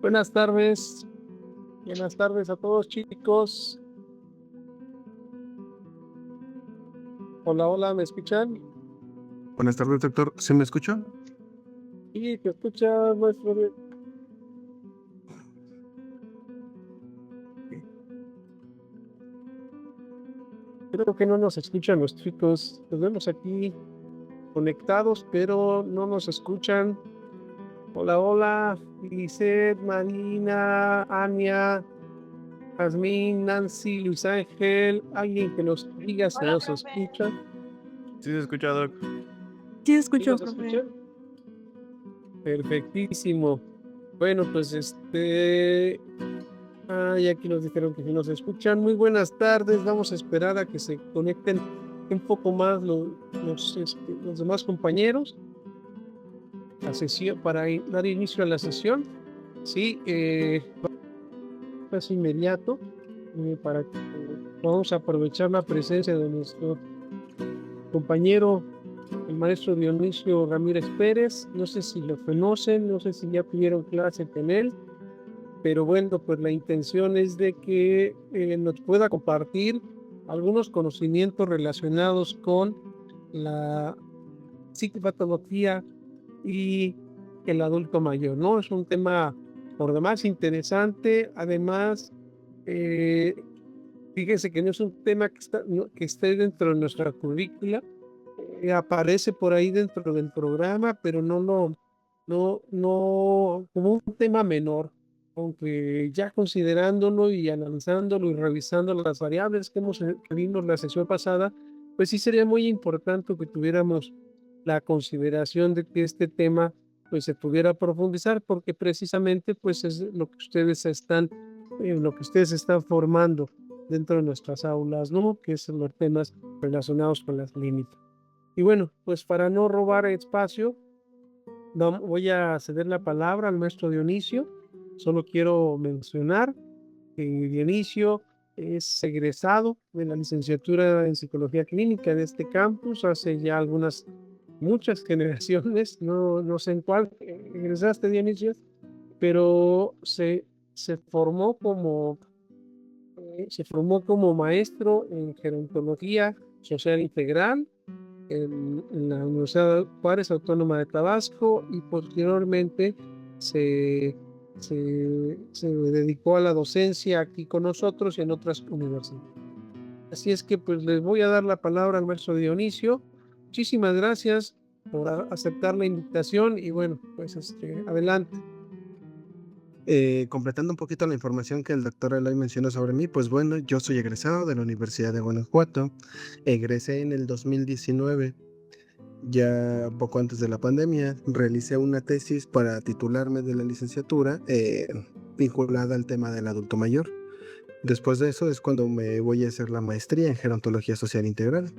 Buenas tardes, buenas tardes a todos chicos. Hola, hola, ¿me escuchan? Buenas tardes, doctor. ¿Se me escucha? Sí, te escucha nuestro... Creo que no nos escuchan los chicos. Los vemos aquí conectados, pero no nos escuchan. Hola, hola, Lisette, Marina, Ania, Jazmín, Nancy, Luis Ángel. Alguien que nos diga si Hola, nos profe. escucha. Sí, se escucha, doc. Sí, ¿Sí escucho, nos profe. escuchan? Perfectísimo. Bueno, pues ya aquí nos dijeron que sí nos escuchan. Muy buenas tardes. Vamos a esperar a que se conecten un poco más los demás compañeros la sesión, para dar inicio a la sesión. Sí, es inmediato para que vamos a aprovechar la presencia de nuestro compañero, el maestro Dionisio Ramírez Pérez. No sé si lo conocen, no sé si ya tuvieron clase con él. Pero bueno, pues la intención es de que nos pueda compartir algunos conocimientos relacionados con la psicopatología y el adulto mayor, ¿no? Es un tema por demás interesante. Además, eh, fíjense que no es un tema que esté dentro de nuestra currícula. Aparece por ahí dentro del programa, pero no como un tema menor, aunque ya considerándolo y analizándolo y revisando las variables que vimos la sesión pasada, pues sí sería muy importante que tuviéramos la consideración de que este tema pues se pudiera profundizar, porque precisamente pues es lo que ustedes están formando dentro de nuestras aulas, ¿no? Que son los temas relacionados con las límites. Y bueno, pues para no robar espacio, voy a ceder la palabra al maestro Dionisio. Solo quiero mencionar que Dionisio es egresado de la licenciatura en Psicología Clínica de este campus hace ya muchas generaciones. No sé en cuál egresaste, Dionisio, pero se formó como maestro en gerontología social integral en la Universidad Juárez Autónoma de Tabasco, y posteriormente se, se dedicó a la docencia aquí con nosotros y en otras universidades. Así es que pues les voy a dar la palabra al maestro Dionisio. Muchísimas gracias por aceptar la invitación y bueno, pues adelante. Completando un poquito la información que el doctor Eloy mencionó sobre mí, pues bueno, yo soy egresado de la Universidad de Guanajuato. Egresé en el 2019, ya poco antes de la pandemia. Realicé una tesis para titularme de la licenciatura vinculada al tema del adulto mayor. Después de eso es cuando me voy a hacer la maestría en gerontología social integral,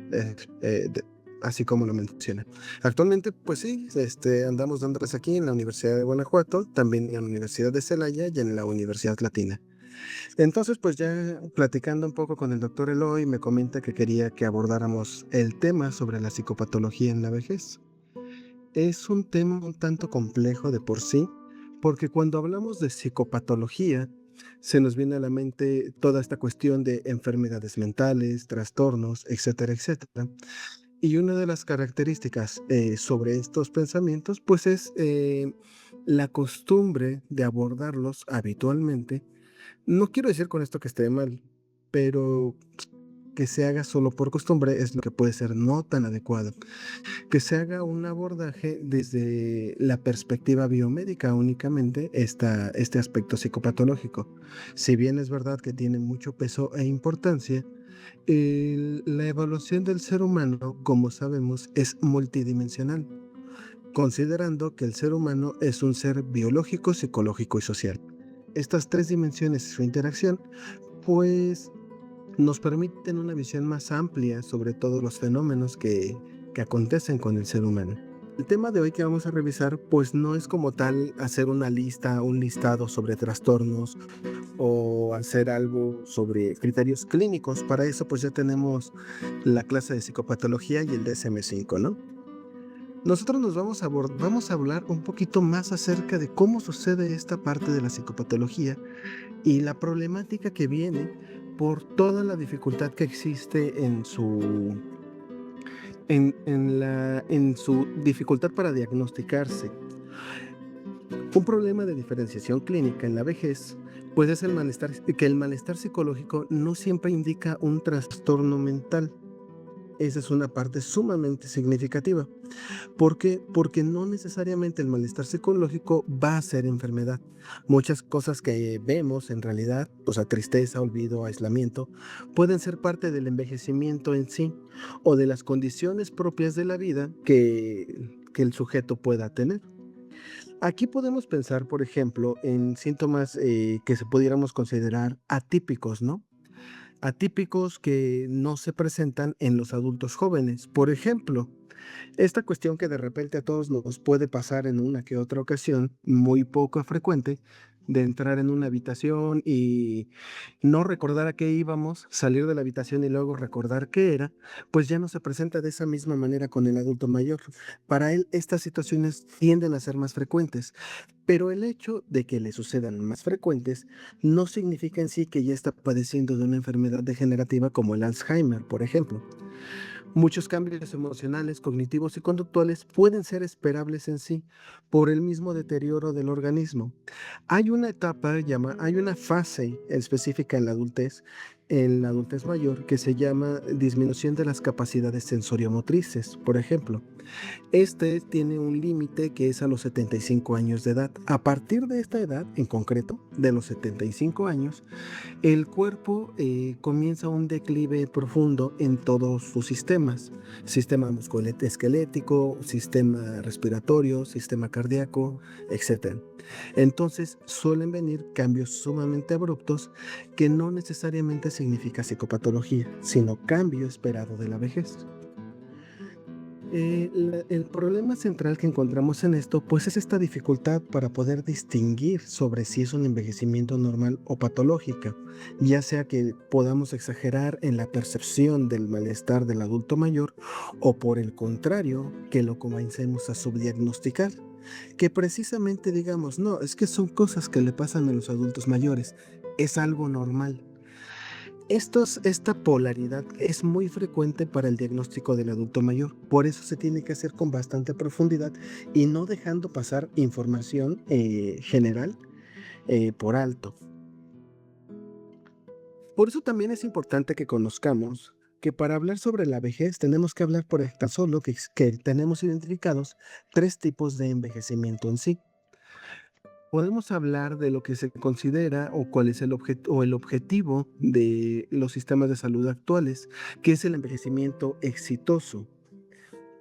así como lo menciona. Actualmente, pues sí, andamos dándoles aquí en la Universidad de Guanajuato, también en la Universidad de Celaya y en la Universidad Latina. Entonces, pues ya platicando un poco con el doctor Eloy, me comenta que quería que abordáramos el tema sobre la psicopatología en la vejez. Es un tema un tanto complejo de por sí, porque cuando hablamos de psicopatología, se nos viene a la mente toda esta cuestión de enfermedades mentales, trastornos, etcétera, etcétera. Y una de las características sobre estos pensamientos, pues es la costumbre de abordarlos habitualmente. No quiero decir con esto que esté mal, pero que se haga solo por costumbre es lo que puede ser no tan adecuado. Que se haga un abordaje desde la perspectiva biomédica únicamente, este aspecto psicopatológico. Si bien es verdad que tiene mucho peso e importancia, la evaluación del ser humano, como sabemos, es multidimensional, considerando que el ser humano es un ser biológico, psicológico y social. Estas tres dimensiones y su interacción, pues nos permiten una visión más amplia sobre todos los fenómenos que acontecen con el ser humano. El tema de hoy que vamos a revisar, pues no es como tal hacer una lista, un listado sobre trastornos o hacer algo sobre criterios clínicos. Para eso, pues ya tenemos la clase de psicopatología y el DSM-5, ¿no? Nosotros vamos a hablar un poquito más acerca de cómo sucede esta parte de la psicopatología y la problemática que viene por toda la dificultad que existe en su dificultad para diagnosticarse. Un problema de diferenciación clínica en la vejez, pues es que el malestar psicológico no siempre indica un trastorno mental. Esa es una parte sumamente significativa. ¿Por qué? Porque no necesariamente el malestar psicológico va a ser enfermedad. Muchas cosas que vemos en realidad, o sea, tristeza, olvido, aislamiento, pueden ser parte del envejecimiento en sí o de las condiciones propias de la vida que el sujeto pueda tener. Aquí podemos pensar, por ejemplo, en síntomas que se pudiéramos considerar atípicos, ¿no? Atípicos que no se presentan en los adultos jóvenes. Por ejemplo, esta cuestión que de repente a todos nos puede pasar en una que otra ocasión, muy poco frecuente, de entrar en una habitación y no recordar a qué íbamos, salir de la habitación y luego recordar qué era, pues ya no se presenta de esa misma manera con el adulto mayor. Para él, estas situaciones tienden a ser más frecuentes, pero el hecho de que le sucedan más frecuentes no significa en sí que ya está padeciendo de una enfermedad degenerativa como el Alzheimer, por ejemplo. Muchos cambios emocionales, cognitivos y conductuales pueden ser esperables en sí por el mismo deterioro del organismo. Hay una fase específica en la adultez mayor, que se llama disminución de las capacidades sensoriomotrices, por ejemplo. Este tiene un límite que es a los 75 años de edad. A partir de esta edad, en concreto, de los 75 años, el cuerpo comienza un declive profundo en todos sus sistemas: sistema musculoesquelético, sistema respiratorio, sistema cardíaco, etc. Entonces suelen venir cambios sumamente abruptos que no necesariamente significa psicopatología, sino cambio esperado de la vejez. El problema central que encontramos en esto, pues es esta dificultad para poder distinguir sobre si es un envejecimiento normal o patológica, ya sea que podamos exagerar en la percepción del malestar del adulto mayor o por el contrario, que lo comencemos a subdiagnosticar, que precisamente digamos, no, es que son cosas que le pasan a los adultos mayores, es algo normal. Esta polaridad es muy frecuente para el diagnóstico del adulto mayor, por eso se tiene que hacer con bastante profundidad y no dejando pasar información general por alto. Por eso también es importante que conozcamos que para hablar sobre la vejez tenemos que hablar por tan solo que tenemos identificados tres tipos de envejecimiento en sí. Podemos hablar de lo que se considera o cuál es el objetivo de los sistemas de salud actuales, que es el envejecimiento exitoso.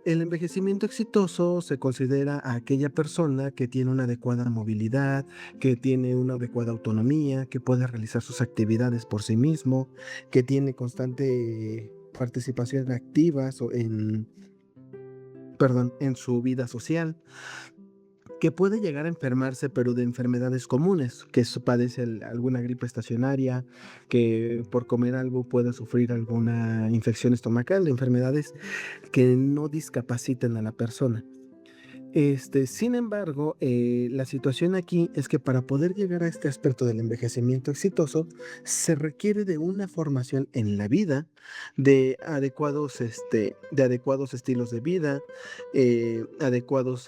El envejecimiento exitoso se considera a aquella persona que tiene una adecuada movilidad, que tiene una adecuada autonomía, que puede realizar sus actividades por sí mismo, que tiene constante participación activa en su vida social, que puede llegar a enfermarse, pero de enfermedades comunes, que padece alguna gripe estacionaria, que por comer algo pueda sufrir alguna infección estomacal, enfermedades que no discapaciten a la persona. Sin embargo, la situación aquí es que para poder llegar a este aspecto del envejecimiento exitoso, se requiere de una formación en la vida, de adecuados estilos de vida, adecuadas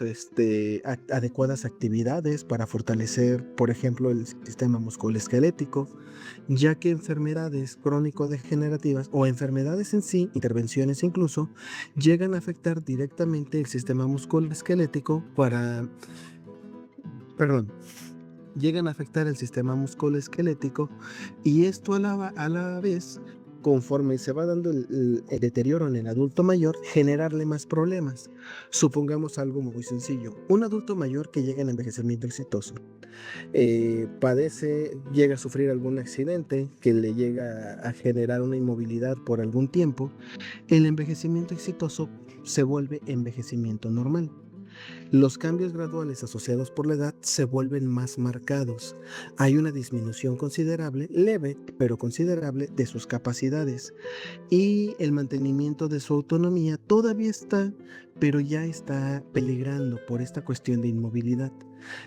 actividades para fortalecer, por ejemplo, el sistema musculoesquelético, ya que enfermedades crónico-degenerativas o enfermedades en sí, intervenciones incluso, llegan a afectar directamente el sistema musculoesquelético perdón, llegan a afectar el sistema musculoesquelético y esto a la vez, conforme se va dando el deterioro en el adulto mayor, generarle más problemas. Supongamos algo muy sencillo: un adulto mayor que llega en envejecimiento exitoso, llega a sufrir algún accidente que le llega a generar una inmovilidad por algún tiempo. El envejecimiento exitoso se vuelve envejecimiento normal. Los cambios graduales asociados por la edad se vuelven más marcados. Hay una disminución considerable, leve pero considerable, de sus capacidades y el mantenimiento de su autonomía todavía está, pero ya está peligrando por esta cuestión de inmovilidad.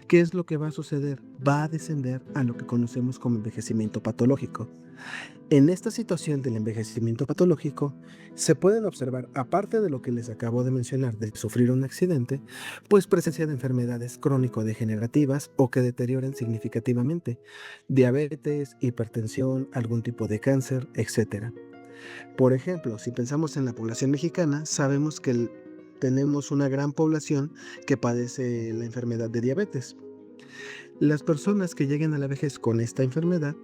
¿Qué es lo que va a suceder? Va a descender a lo que conocemos como envejecimiento patológico. En esta situación del envejecimiento patológico se pueden observar, aparte de lo que les acabo de mencionar de sufrir un accidente, pues presencia de enfermedades crónico-degenerativas o que deterioren significativamente, diabetes, hipertensión, algún tipo de cáncer, etc. Por ejemplo, si pensamos en la población mexicana, sabemos que tenemos una gran población que padece la enfermedad de diabetes. Las personas que lleguen a la vejez con esta enfermedad,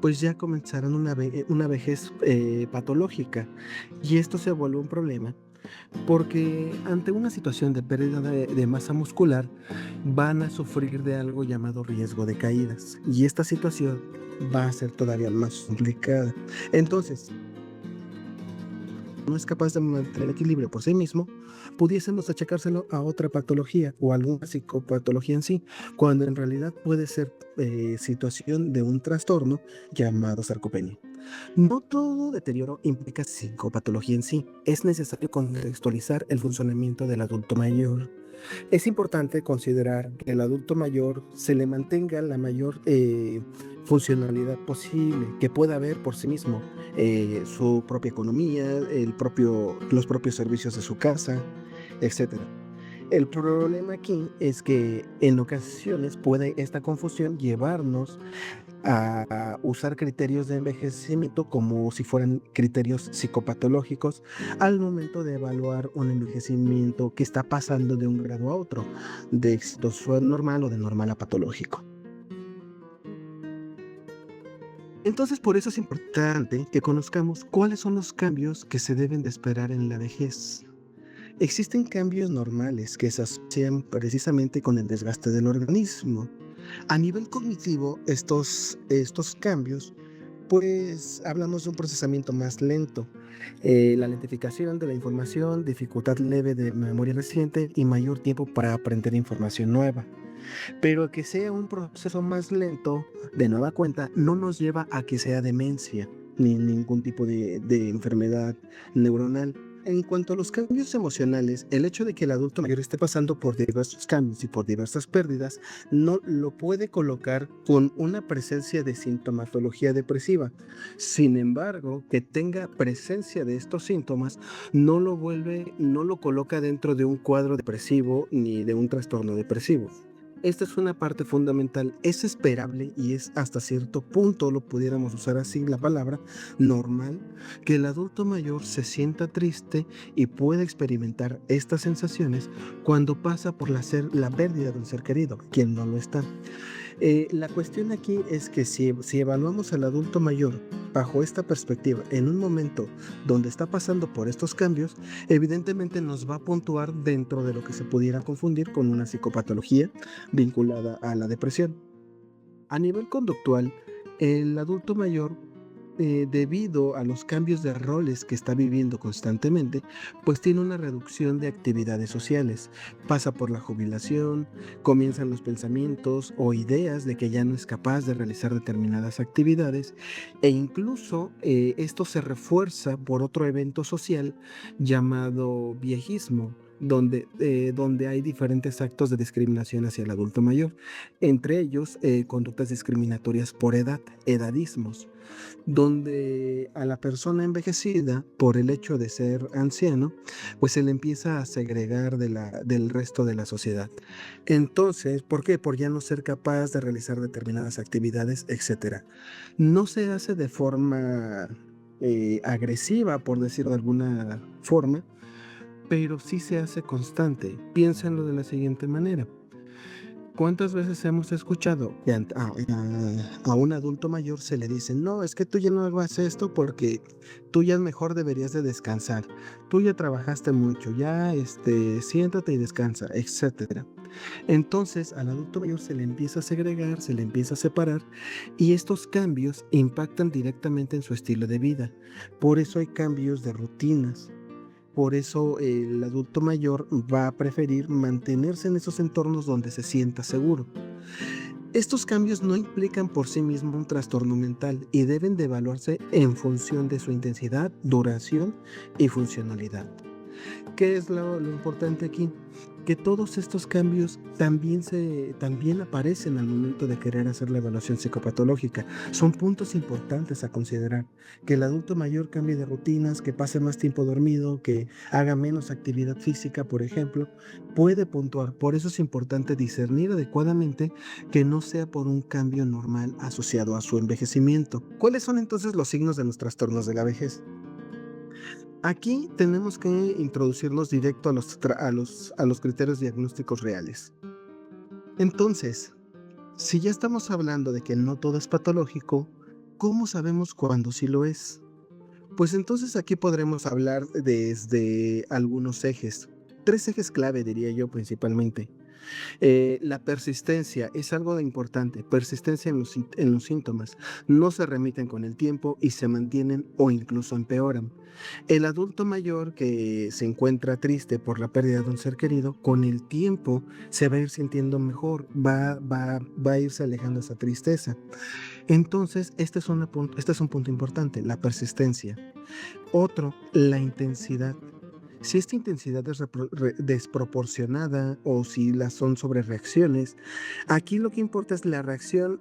pues ya comenzarán una vejez patológica, y esto se vuelve un problema porque ante una situación de pérdida de masa muscular van a sufrir de algo llamado riesgo de caídas, y esta situación va a ser todavía más complicada. Entonces, no es capaz de mantener el equilibrio por sí mismo, pudiésemos achacárselo a otra patología o alguna psicopatología en sí, cuando en realidad puede ser situación de un trastorno llamado sarcopenia. No todo deterioro implica psicopatología en sí. Es necesario contextualizar el funcionamiento del adulto mayor. Es importante considerar que el adulto mayor se le mantenga la mayor funcionalidad posible, que pueda ver por sí mismo su propia economía, los propios servicios de su casa, etcétera. El problema aquí es que en ocasiones puede esta confusión llevarnos a usar criterios de envejecimiento como si fueran criterios psicopatológicos al momento de evaluar un envejecimiento que está pasando de un grado a otro, de exitoso a normal o de normal a patológico. Entonces, por eso es importante que conozcamos cuáles son los cambios que se deben de esperar en la vejez. Existen cambios normales que se asocian precisamente con el desgaste del organismo. A nivel cognitivo, estos cambios, pues hablamos de un procesamiento más lento, la lentificación de la información, dificultad leve de memoria reciente y mayor tiempo para aprender información nueva. Pero que sea un proceso más lento, de nueva cuenta, no nos lleva a que sea demencia ni ningún tipo de enfermedad neuronal. En cuanto a los cambios emocionales, el hecho de que el adulto mayor esté pasando por diversos cambios y por diversas pérdidas no lo puede colocar con una presencia de sintomatología depresiva. Sin embargo, que tenga presencia de estos síntomas no lo coloca dentro de un cuadro depresivo ni de un trastorno depresivo. Esta es una parte fundamental, es esperable y es hasta cierto punto, lo pudiéramos usar así la palabra, normal, que el adulto mayor se sienta triste y pueda experimentar estas sensaciones cuando pasa por la pérdida de un ser querido, quien no lo está. La cuestión aquí es que si evaluamos al adulto mayor bajo esta perspectiva en un momento donde está pasando por estos cambios, evidentemente nos va a puntuar dentro de lo que se pudiera confundir con una psicopatología vinculada a la depresión. A nivel conductual, el adulto mayor, debido a los cambios de roles que está viviendo constantemente, pues tiene una reducción de actividades sociales. Pasa por la jubilación, comienzan los pensamientos o ideas de que ya no es capaz de realizar determinadas actividades, e incluso esto se refuerza por otro evento social llamado viejismo. Donde hay diferentes actos de discriminación hacia el adulto mayor, entre ellos conductas discriminatorias por edad, edadismos, donde a la persona envejecida, por el hecho de ser anciano, pues se le empieza a segregar del resto de la sociedad. Entonces, ¿por qué? Por ya no ser capaz de realizar determinadas actividades, etcétera. No se hace de forma agresiva, por decirlo de alguna forma, pero sí se hace constante. Piénsenlo de la siguiente manera. ¿Cuántas veces hemos escuchado que a un adulto mayor se le dice, no, es que tú ya no hagas esto porque tú ya mejor deberías de descansar, tú ya trabajaste mucho, ya siéntate y descansa, etcétera? Entonces al adulto mayor se le empieza a segregar, se le empieza a separar, y estos cambios impactan directamente en su estilo de vida. Por eso hay cambios de rutinas. Por eso el adulto mayor va a preferir mantenerse en esos entornos donde se sienta seguro. Estos cambios no implican por sí mismos un trastorno mental y deben de evaluarse en función de su intensidad, duración y funcionalidad. ¿Qué es lo importante aquí? Que todos estos cambios también aparecen al momento de querer hacer la evaluación psicopatológica. Son puntos importantes a considerar. Que el adulto mayor cambie de rutinas, que pase más tiempo dormido, que haga menos actividad física, por ejemplo, puede puntuar. Por eso es importante discernir adecuadamente que no sea por un cambio normal asociado a su envejecimiento. ¿Cuáles son entonces los signos de los trastornos de la vejez? Aquí tenemos que introducirnos directo a los criterios diagnósticos reales. Entonces, si ya estamos hablando de que no todo es patológico, ¿cómo sabemos cuándo sí lo es? Pues entonces aquí podremos hablar desde algunos ejes. 3 ejes clave, diría yo principalmente. La persistencia es algo de importante, persistencia en los síntomas. No se remiten con el tiempo y se mantienen o incluso empeoran. El adulto mayor que se encuentra triste por la pérdida de un ser querido, con el tiempo se va a ir sintiendo mejor, va a irse alejando esa tristeza. Entonces, este es un punto importante, la persistencia. Otro, la intensidad. Si esta intensidad es desproporcionada o si las son sobre reacciones, aquí lo que importa es la reacción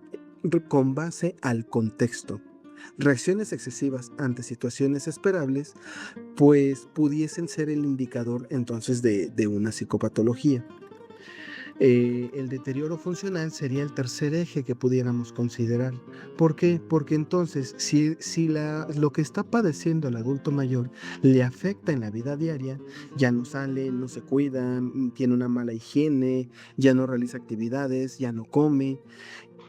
con base al contexto. Reacciones excesivas ante situaciones esperables, pues pudiesen ser el indicador entonces de una psicopatología. El deterioro funcional sería el tercer eje que pudiéramos considerar. ¿Por qué? Porque entonces, si lo que está padeciendo el adulto mayor le afecta en la vida diaria, ya no sale, no se cuida, tiene una mala higiene, ya no realiza actividades, ya no come,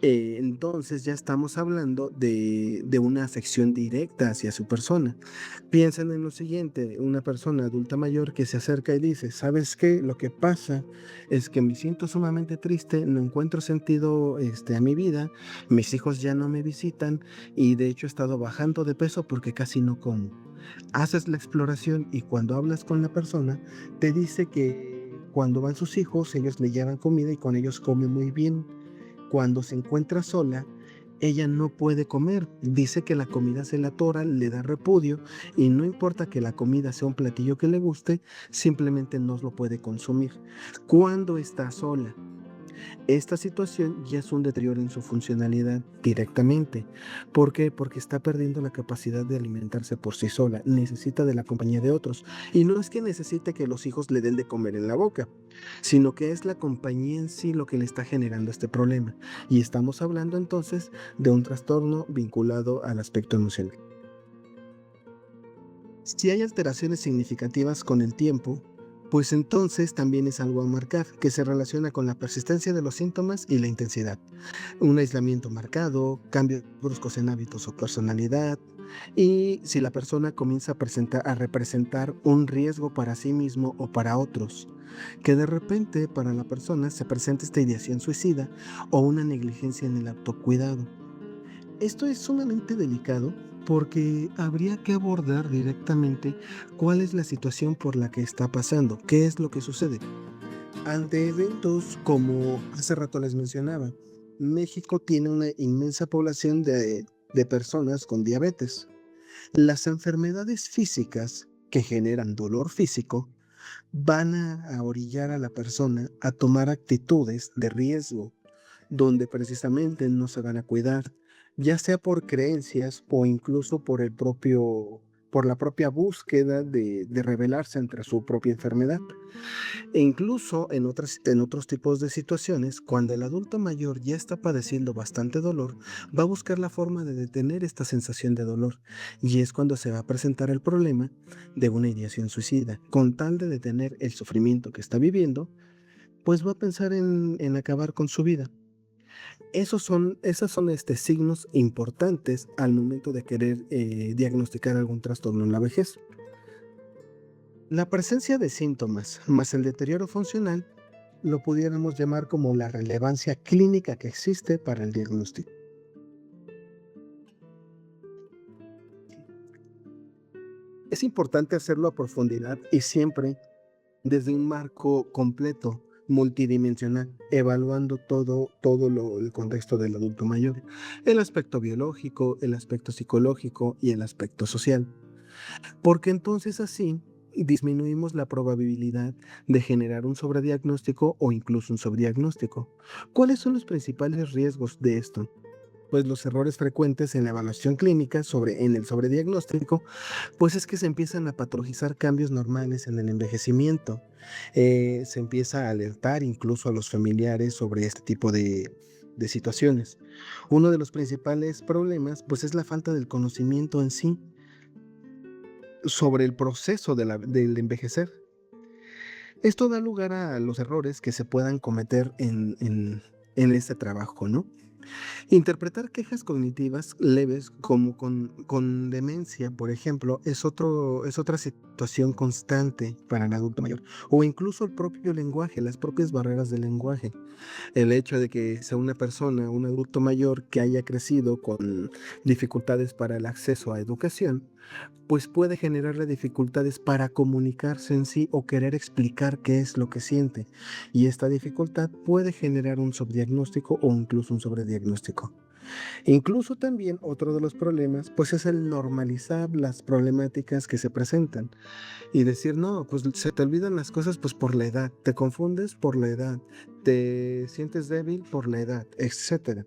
entonces ya estamos hablando de una afección directa hacia su persona. Piensen en lo siguiente, una persona adulta mayor que se acerca y dice, ¿sabes qué? Lo que pasa es que me siento sumamente triste, no encuentro sentido a mi vida, mis hijos ya no me visitan y de hecho he estado bajando de peso porque casi no como. Haces la exploración y cuando hablas con la persona, te dice que cuando van sus hijos, ellos le llevan comida y con ellos come muy bien. Cuando se encuentra sola, ella no puede comer. Dice que la comida se la atora, le da repudio y no importa que la comida sea un platillo que le guste, simplemente no lo puede consumir. Cuando está sola, esta situación ya es un deterioro en su funcionalidad directamente. ¿Por qué? Porque está perdiendo la capacidad de alimentarse por sí sola. Necesita de la compañía de otros. Y no es que necesite que los hijos le den de comer en la boca, sino que es la compañía en sí lo que le está generando este problema. Y estamos hablando entonces de un trastorno vinculado al aspecto emocional. Si hay alteraciones significativas con el tiempo, pues entonces también es algo a marcar, que se relaciona con la persistencia de los síntomas y la intensidad. Un aislamiento marcado, cambios bruscos en hábitos o personalidad, y si la persona comienza a representar un riesgo para sí mismo o para otros, que de repente para la persona se presenta esta ideación suicida o una negligencia en el autocuidado. Esto es sumamente delicado porque habría que abordar directamente cuál es la situación por la que está pasando, qué es lo que sucede. Ante eventos como hace rato les mencionaba, México tiene una inmensa población de personas con diabetes. Las enfermedades físicas que generan dolor físico van a orillar a la persona a tomar actitudes de riesgo donde precisamente no se van a cuidar, ya sea por creencias o incluso por la propia búsqueda de rebelarse entre su propia enfermedad. E incluso en otros tipos de situaciones, cuando el adulto mayor ya está padeciendo bastante dolor, va a buscar la forma de detener esta sensación de dolor. Y es cuando se va a presentar el problema de una ideación suicida. Con tal de detener el sufrimiento que está viviendo, pues va a pensar en acabar con su vida. Esos son signos importantes al momento de querer diagnosticar algún trastorno en la vejez. La presencia de síntomas más el deterioro funcional lo pudiéramos llamar como la relevancia clínica que existe para el diagnóstico. Es importante hacerlo a profundidad y siempre desde un marco completo, multidimensional, evaluando el contexto del adulto mayor, el aspecto biológico, el aspecto psicológico y el aspecto social, porque entonces así disminuimos la probabilidad de generar un sobrediagnóstico o incluso un subdiagnóstico. ¿Cuáles son los principales riesgos de esto? Pues los errores frecuentes en la evaluación clínica en el sobrediagnóstico, pues es que se empiezan a patologizar cambios normales en el envejecimiento. Se empieza a alertar incluso a los familiares sobre este tipo de situaciones. Uno de los principales problemas, pues es la falta del conocimiento en sí sobre el proceso del envejecer. Esto da lugar a los errores que se puedan cometer en este trabajo, ¿no? Interpretar quejas cognitivas leves como con demencia, por ejemplo, es otra situación constante para el adulto mayor, o incluso el propio lenguaje, las propias barreras del lenguaje. El hecho de que sea una persona, un adulto mayor que haya crecido con dificultades para el acceso a educación, pues puede generarle dificultades para comunicarse en sí o querer explicar qué es lo que siente. Y esta dificultad puede generar un subdiagnóstico o incluso un sobrediagnóstico. Incluso también otro de los problemas, pues es el normalizar las problemáticas que se presentan y decir, no, pues se te olvidan las cosas pues por la edad, te confundes por la edad, te sientes débil por la edad, etcétera.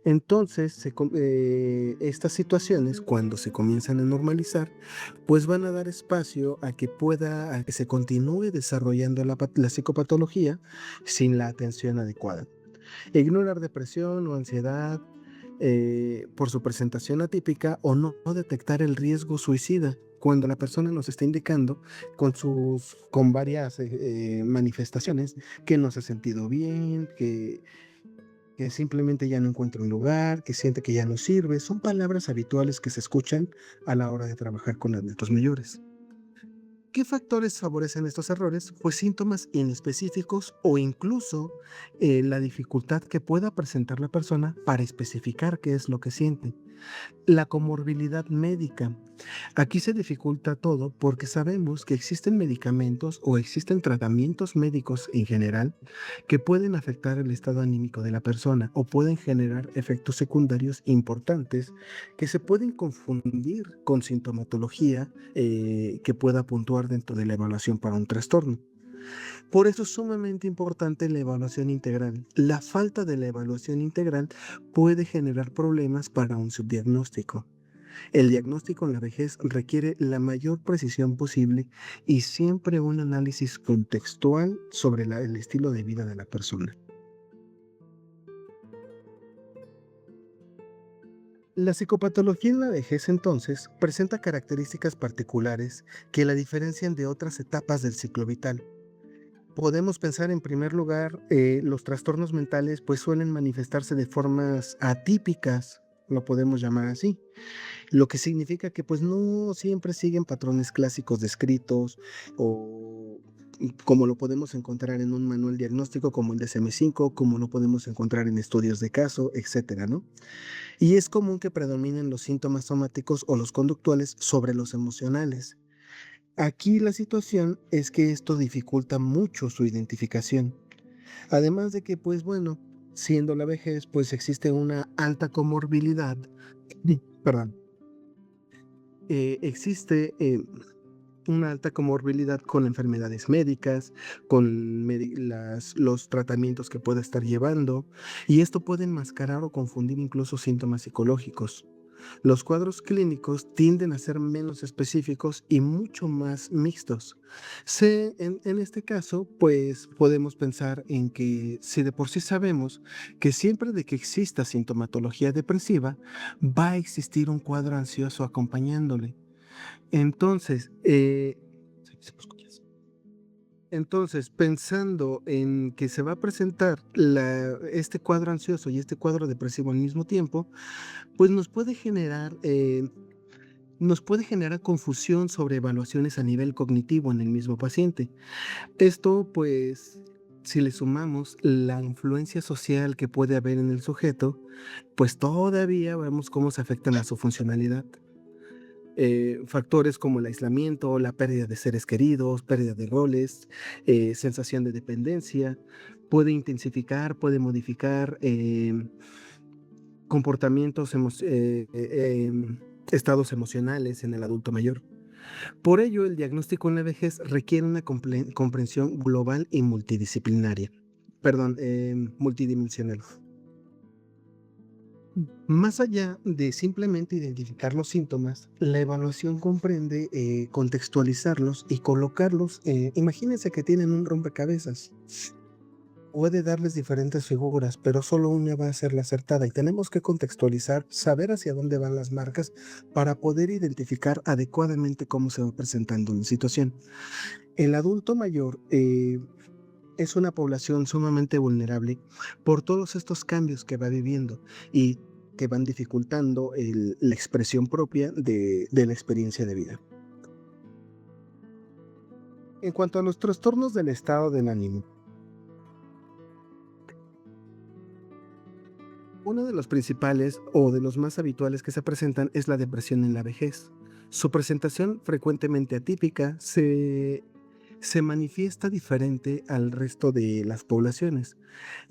Entonces, estas situaciones, cuando se comienzan a normalizar, pues van a dar espacio a que se continúe desarrollando la psicopatología sin la atención adecuada. Ignorar depresión o ansiedad por su presentación atípica o no detectar el riesgo suicida cuando la persona nos está indicando con varias manifestaciones que no se ha sentido bien, que simplemente ya no encuentra un lugar, que siente que ya no sirve. Son palabras habituales que se escuchan a la hora de trabajar con adultos mayores. ¿Qué factores favorecen estos errores? Pues síntomas inespecíficos o incluso la dificultad que pueda presentar la persona para especificar qué es lo que siente. La comorbilidad médica. Aquí se dificulta todo porque sabemos que existen medicamentos o existen tratamientos médicos en general que pueden afectar el estado anímico de la persona o pueden generar efectos secundarios importantes que se pueden confundir con sintomatología que pueda puntuar dentro de la evaluación para un trastorno. Por eso es sumamente importante la evaluación integral. La falta de la evaluación integral puede generar problemas para un subdiagnóstico. El diagnóstico en la vejez requiere la mayor precisión posible y siempre un análisis contextual sobre el estilo de vida de la persona. La psicopatología en la vejez entonces presenta características particulares que la diferencian de otras etapas del ciclo vital. Podemos pensar en primer lugar, los trastornos mentales pues suelen manifestarse de formas atípicas, lo podemos llamar así, lo que significa que pues no siempre siguen patrones clásicos descritos o como lo podemos encontrar en un manual diagnóstico como el DSM-5, como lo podemos encontrar en estudios de caso, etcétera, ¿no? Y es común que predominen los síntomas somáticos o los conductuales sobre los emocionales. Aquí la situación es que esto dificulta mucho su identificación. Además de que, pues bueno, siendo la vejez, pues existe una alta comorbilidad, perdón, existe una alta comorbilidad con enfermedades médicas, con los tratamientos que puede estar llevando, y esto puede enmascarar o confundir incluso síntomas psicológicos. Los cuadros clínicos tienden a ser menos específicos y mucho más mixtos. En este caso, pues podemos pensar en que si de por sí sabemos que siempre de que exista sintomatología depresiva, va a existir un cuadro ansioso acompañándole. Entonces, pensando en que se va a presentar este cuadro ansioso y este cuadro depresivo al mismo tiempo, pues nos puede generar confusión sobre evaluaciones a nivel cognitivo en el mismo paciente. Esto, pues, si le sumamos la influencia social que puede haber en el sujeto, pues todavía vemos cómo se afectan a su funcionalidad. factores como el aislamiento, la pérdida de seres queridos, pérdida de roles, sensación de dependencia, puede intensificar, puede modificar comportamientos, estados emocionales en el adulto mayor. Por ello, el diagnóstico en la vejez requiere una comprensión global y multidisciplinaria, perdón, multidimensional. Más allá de simplemente identificar los síntomas, la evaluación comprende contextualizarlos y colocarlos. Imagínense que tienen un rompecabezas. Puede darles diferentes figuras, pero solo una va a ser la acertada y tenemos que contextualizar, saber hacia dónde van las marcas para poder identificar adecuadamente cómo se va presentando la situación. El adulto mayor es una población sumamente vulnerable por todos estos cambios que va viviendo y que van dificultando la expresión propia de la experiencia de vida. En cuanto a los trastornos del estado del ánimo, uno de los principales o de los más habituales que se presentan es la depresión en la vejez. Su presentación, frecuentemente atípica, se manifiesta diferente al resto de las poblaciones.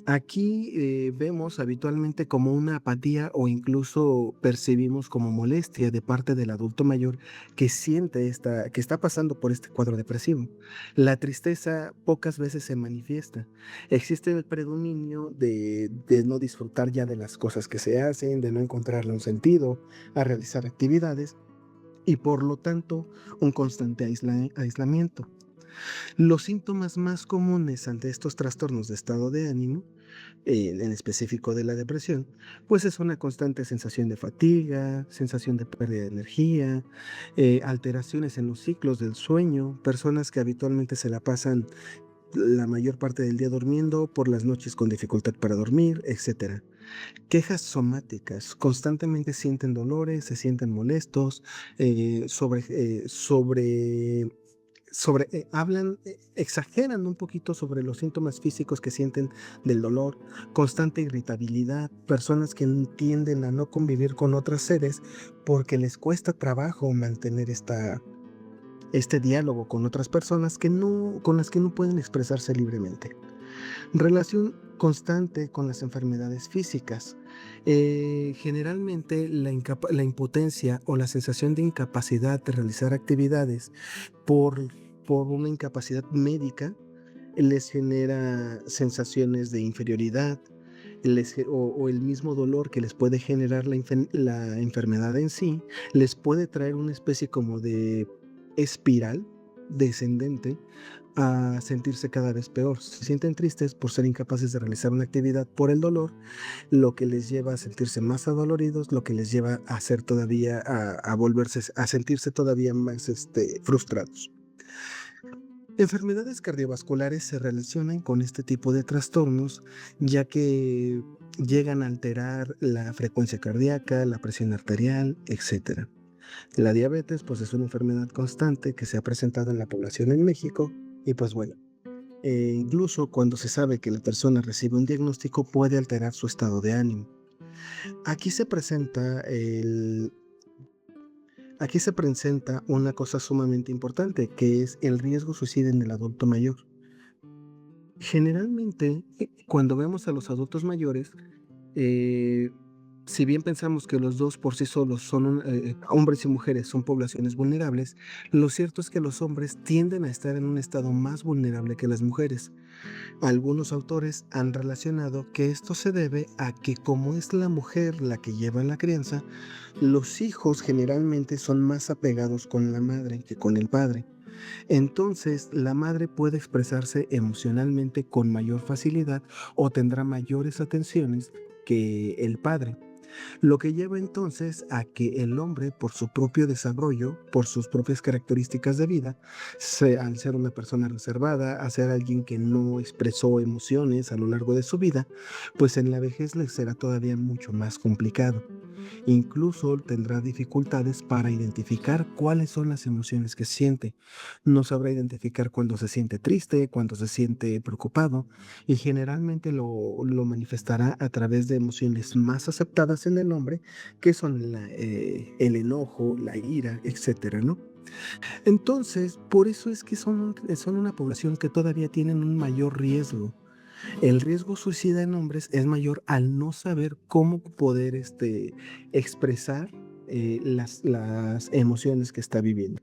Aquí vemos habitualmente como una apatía o incluso percibimos como molestia de parte del adulto mayor que que está pasando por este cuadro depresivo. La tristeza pocas veces se manifiesta. Existe el predominio de no disfrutar ya de las cosas que se hacen, de no encontrarle un sentido a realizar actividades y por lo tanto un constante aislamiento. Los síntomas más comunes ante estos trastornos de estado de ánimo, en específico de la depresión, pues es una constante sensación de fatiga, sensación de pérdida de energía, alteraciones en los ciclos del sueño, personas que habitualmente se la pasan la mayor parte del día durmiendo, por las noches con dificultad para dormir, etcétera. Quejas somáticas, constantemente sienten dolores, se sienten molestos, hablan, exageran un poquito sobre los síntomas físicos que sienten del dolor, constante irritabilidad, personas que tienden a no convivir con otros seres porque les cuesta trabajo mantener este diálogo con otras personas con las que no pueden expresarse libremente. Relación constante con las enfermedades físicas. Generalmente la impotencia o la sensación de incapacidad de realizar actividades por, por una incapacidad médica les genera sensaciones de inferioridad o el mismo dolor que les puede generar la enfermedad en sí, les puede traer una especie como de espiral descendente a sentirse cada vez peor. Se sienten tristes por ser incapaces de realizar una actividad por el dolor, lo que les lleva a sentirse más adoloridos, lo que les lleva a ser todavía, a volverse, a sentirse todavía más frustrados. Enfermedades cardiovasculares se relacionan con este tipo de trastornos, ya que llegan a alterar la frecuencia cardíaca, la presión arterial, etc. La diabetes, pues es una enfermedad constante que se ha presentado en la población en México y pues bueno, incluso cuando se sabe que la persona recibe un diagnóstico puede alterar su estado de ánimo. Aquí se presenta Aquí se presenta una cosa sumamente importante, que es el riesgo suicida en el adulto mayor. Generalmente, cuando vemos a los adultos mayores, eh, si bien pensamos que los dos por sí solos son hombres y mujeres son poblaciones vulnerables, lo cierto es que los hombres tienden a estar en un estado más vulnerable que las mujeres. Algunos autores han relacionado que esto se debe a que como es la mujer la que lleva la crianza, los hijos generalmente son más apegados con la madre que con el padre. Entonces, la madre puede expresarse emocionalmente con mayor facilidad o tendrá mayores atenciones que el padre. Lo que lleva entonces a que el hombre, por su propio desarrollo, por sus propias características de vida, al ser una persona reservada, a ser alguien que no expresó emociones a lo largo de su vida, pues en la vejez le será todavía mucho más complicado. Incluso tendrá dificultades para identificar cuáles son las emociones que siente. No sabrá identificar cuando se siente triste, cuando se siente preocupado, y generalmente lo manifestará a través de emociones más aceptadas en el hombre, que son el enojo, la ira, etcétera, ¿no? Entonces, por eso es que son una población que todavía tienen un mayor riesgo. El riesgo suicida en hombres es mayor al no saber cómo poder expresar las emociones que está viviendo.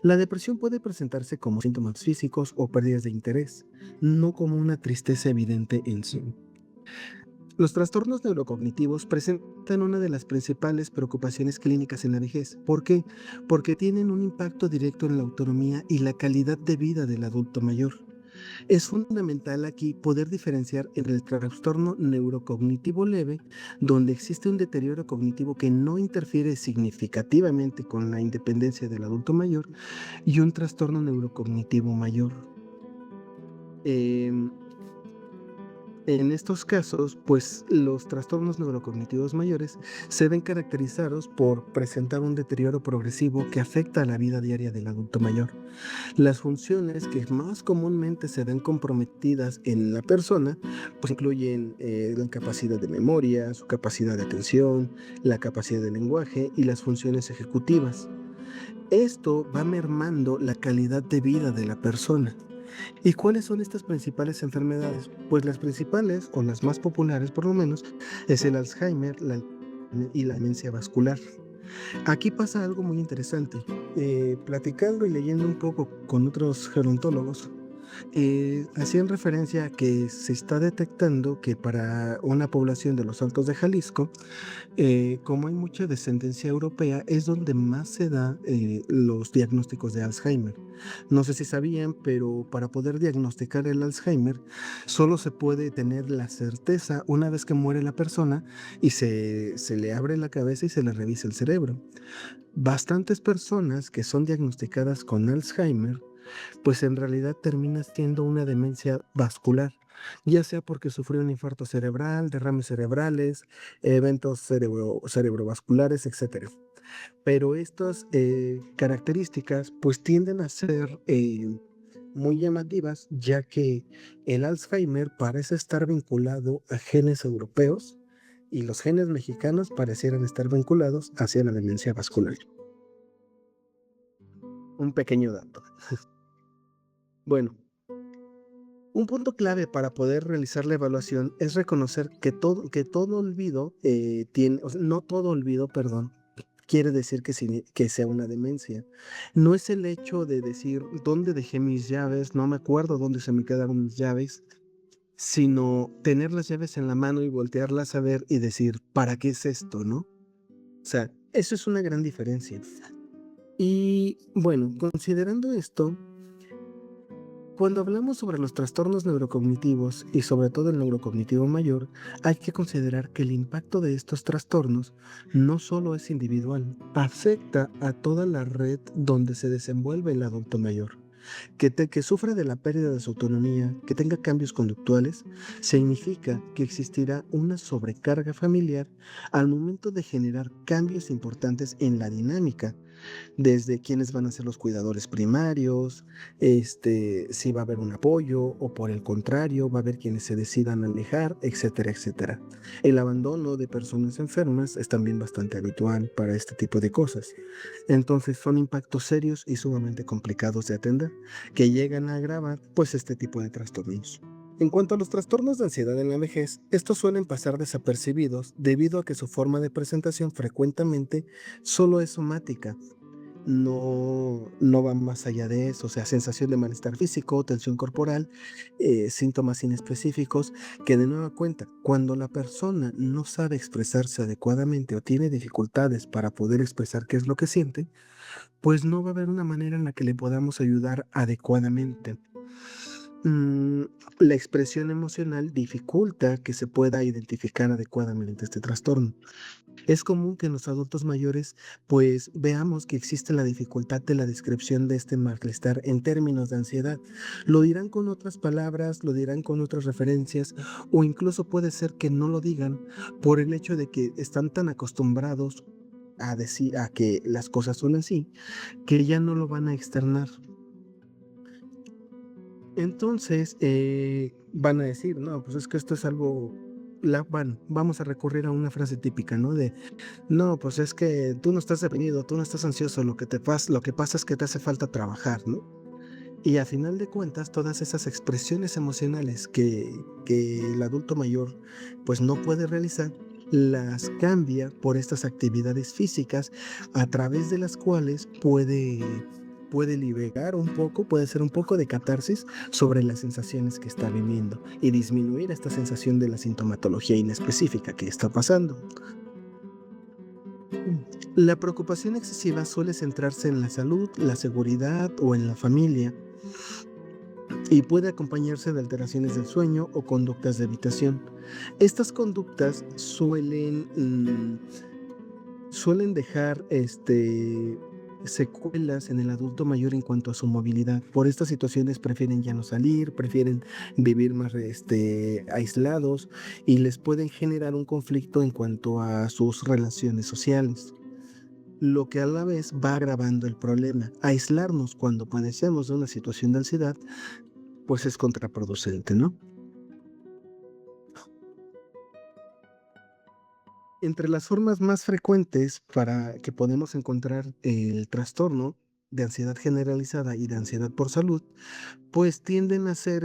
La depresión puede presentarse como síntomas físicos o pérdidas de interés, no como una tristeza evidente en sí. Los trastornos neurocognitivos presentan una de las principales preocupaciones clínicas en la vejez. ¿Por qué? Porque tienen un impacto directo en la autonomía y la calidad de vida del adulto mayor. Es fundamental aquí poder diferenciar entre el trastorno neurocognitivo leve, donde existe un deterioro cognitivo que no interfiere significativamente con la independencia del adulto mayor, y un trastorno neurocognitivo mayor. Em, En estos casos, pues los trastornos neurocognitivos mayores se ven caracterizados por presentar un deterioro progresivo que afecta a la vida diaria del adulto mayor. Las funciones que más comúnmente se ven comprometidas en la persona, pues incluyen la capacidad de memoria, su capacidad de atención, la capacidad de lenguaje y las funciones ejecutivas. Esto va mermando la calidad de vida de la persona. ¿Y cuáles son estas principales enfermedades? Pues las principales, o las más populares por lo menos, es el Alzheimer y la demencia vascular. Aquí pasa algo muy interesante. Platicando y leyendo un poco con otros gerontólogos, hacían referencia a que se está detectando que para una población de los Altos de Jalisco, como hay mucha descendencia europea, es donde más se da los diagnósticos de Alzheimer. No sé si sabían, pero para poder diagnosticar el Alzheimer, solo se puede tener la certeza una vez que muere la persona y se le abre la cabeza y se le revisa el cerebro. Bastantes personas que son diagnosticadas con Alzheimer, pues en realidad termina siendo una demencia vascular, ya sea porque sufrió un infarto cerebral, derrames cerebrales, eventos cerebrovasculares, etcétera. Pero estas características pues tienden a ser muy llamativas, ya que el Alzheimer parece estar vinculado a genes europeos y los genes mexicanos parecieran estar vinculados hacia la demencia vascular. Un pequeño dato. Bueno, un punto clave para poder realizar la evaluación es reconocer que todo olvido tiene, o sea, no todo olvido, perdón, quiere decir que sea una demencia. No es el hecho de decir dónde dejé mis llaves, no me acuerdo dónde se me quedaron mis llaves, sino tener las llaves en la mano y voltearlas a ver y decir, ¿para qué es esto, no? O sea, eso es una gran diferencia. Y bueno, considerando esto, cuando hablamos sobre los trastornos neurocognitivos y sobre todo el neurocognitivo mayor, hay que considerar que el impacto de estos trastornos no solo es individual, afecta a toda la red donde se desenvuelve el adulto mayor. Que sufra de la pérdida de su autonomía, que tenga cambios conductuales, significa que existirá una sobrecarga familiar al momento de generar cambios importantes en la dinámica, desde quiénes van a ser los cuidadores primarios, si va a haber un apoyo o por el contrario va a haber quienes se decidan alejar, etcétera, etcétera. El abandono de personas enfermas es también bastante habitual para este tipo de cosas. Entonces son impactos serios y sumamente complicados de atender que llegan a agravar pues este tipo de trastornos. En cuanto a los trastornos de ansiedad en la vejez, estos suelen pasar desapercibidos debido a que su forma de presentación frecuentemente solo es somática, no va más allá de eso, o sea, sensación de malestar físico, tensión corporal, síntomas inespecíficos, que de nueva cuenta, cuando la persona no sabe expresarse adecuadamente o tiene dificultades para poder expresar qué es lo que siente, pues no va a haber una manera en la que le podamos ayudar adecuadamente. mm, la expresión emocional dificulta que se pueda identificar adecuadamente este trastorno. Es común que en los adultos mayores pues veamos que existe la dificultad de la descripción de este malestar en términos de ansiedad. Lo dirán con otras palabras, lo dirán con otras referencias o incluso puede ser que no lo digan por el hecho de que están tan acostumbrados a decir a que las cosas son así que ya no lo van a externar. Entonces, van a decir, no, pues es que esto es algo, vamos a recurrir a una frase típica, ¿no? De, no, pues es que tú no estás deprimido, tú no estás ansioso, lo que pasa es que te hace falta trabajar, ¿no? Y a final de cuentas, todas esas expresiones emocionales que el adulto mayor pues no puede realizar, las cambia por estas actividades físicas a través de las cuales puede liberar un poco, puede ser un poco de catarsis sobre las sensaciones que está viviendo y disminuir esta sensación de la sintomatología inespecífica que está pasando. La preocupación excesiva suele centrarse en la salud, la seguridad o en la familia y puede acompañarse de alteraciones del sueño o conductas de evitación. Estas conductas suelen dejar secuelas en el adulto mayor en cuanto a su movilidad. Por estas situaciones prefieren ya no salir, prefieren vivir más aislados y les pueden generar un conflicto en cuanto a sus relaciones sociales, lo que a la vez va agravando el problema. Aislarnos cuando padecemos de una situación de ansiedad, pues es contraproducente, ¿no? Entre las formas más frecuentes para que podemos encontrar el trastorno de ansiedad generalizada y de ansiedad por salud, pues tienden a ser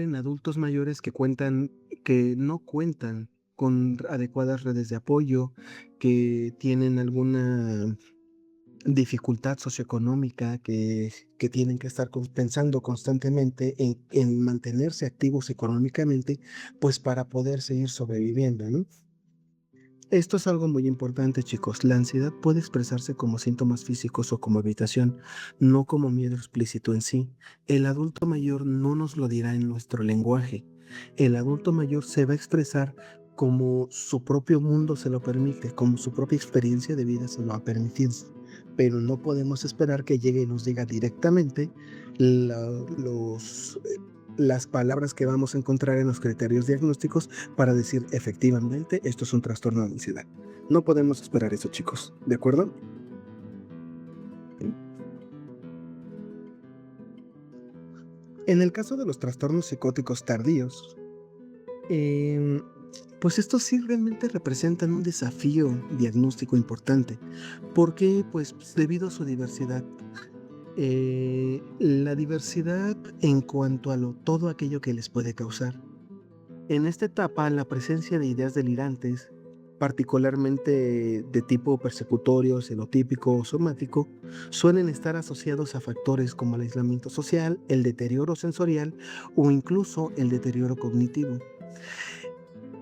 en adultos mayores que no cuentan con adecuadas redes de apoyo, que tienen alguna dificultad socioeconómica, que tienen que estar pensando constantemente en mantenerse activos económicamente, pues para poder seguir sobreviviendo, ¿no? Esto es algo muy importante, chicos. La ansiedad puede expresarse como síntomas físicos o como evitación, no como miedo explícito en sí. El adulto mayor no nos lo dirá en nuestro lenguaje. El adulto mayor se va a expresar como su propio mundo se lo permite, como su propia experiencia de vida se lo ha permitido. Pero no podemos esperar que llegue y nos diga directamente las palabras que vamos a encontrar en los criterios diagnósticos para decir efectivamente esto es un trastorno de ansiedad. No podemos esperar eso, chicos, ¿de acuerdo? En el caso de los trastornos psicóticos tardíos, em, pues estos sí realmente representan un desafío diagnóstico importante. ¿Por qué? Pues debido a su diversidad. La diversidad en cuanto a todo aquello que les puede causar. En esta etapa, la presencia de ideas delirantes, particularmente de tipo persecutorio, xenotípico o somático, suelen estar asociados a factores como el aislamiento social, el deterioro sensorial o incluso el deterioro cognitivo.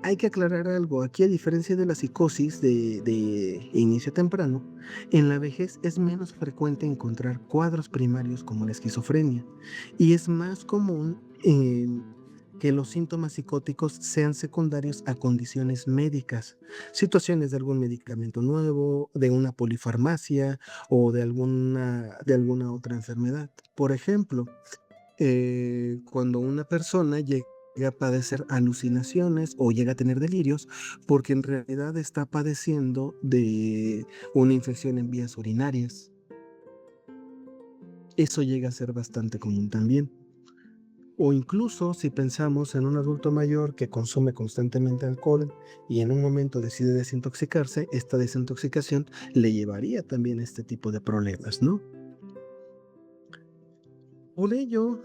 Hay que aclarar algo, aquí a diferencia de la psicosis de inicio temprano, en la vejez es menos frecuente encontrar cuadros primarios como la esquizofrenia y es más común que los síntomas psicóticos sean secundarios a condiciones médicas, situaciones de algún medicamento nuevo, de una polifarmacia o de alguna otra enfermedad. Por ejemplo, cuando una persona llega a padecer alucinaciones o llega a tener delirios, porque en realidad está padeciendo de una infección en vías urinarias. Eso llega a ser bastante común también. O incluso si pensamos en un adulto mayor que consume constantemente alcohol y en un momento decide desintoxicarse, esta desintoxicación le llevaría también a este tipo de problemas, ¿no? Por ello,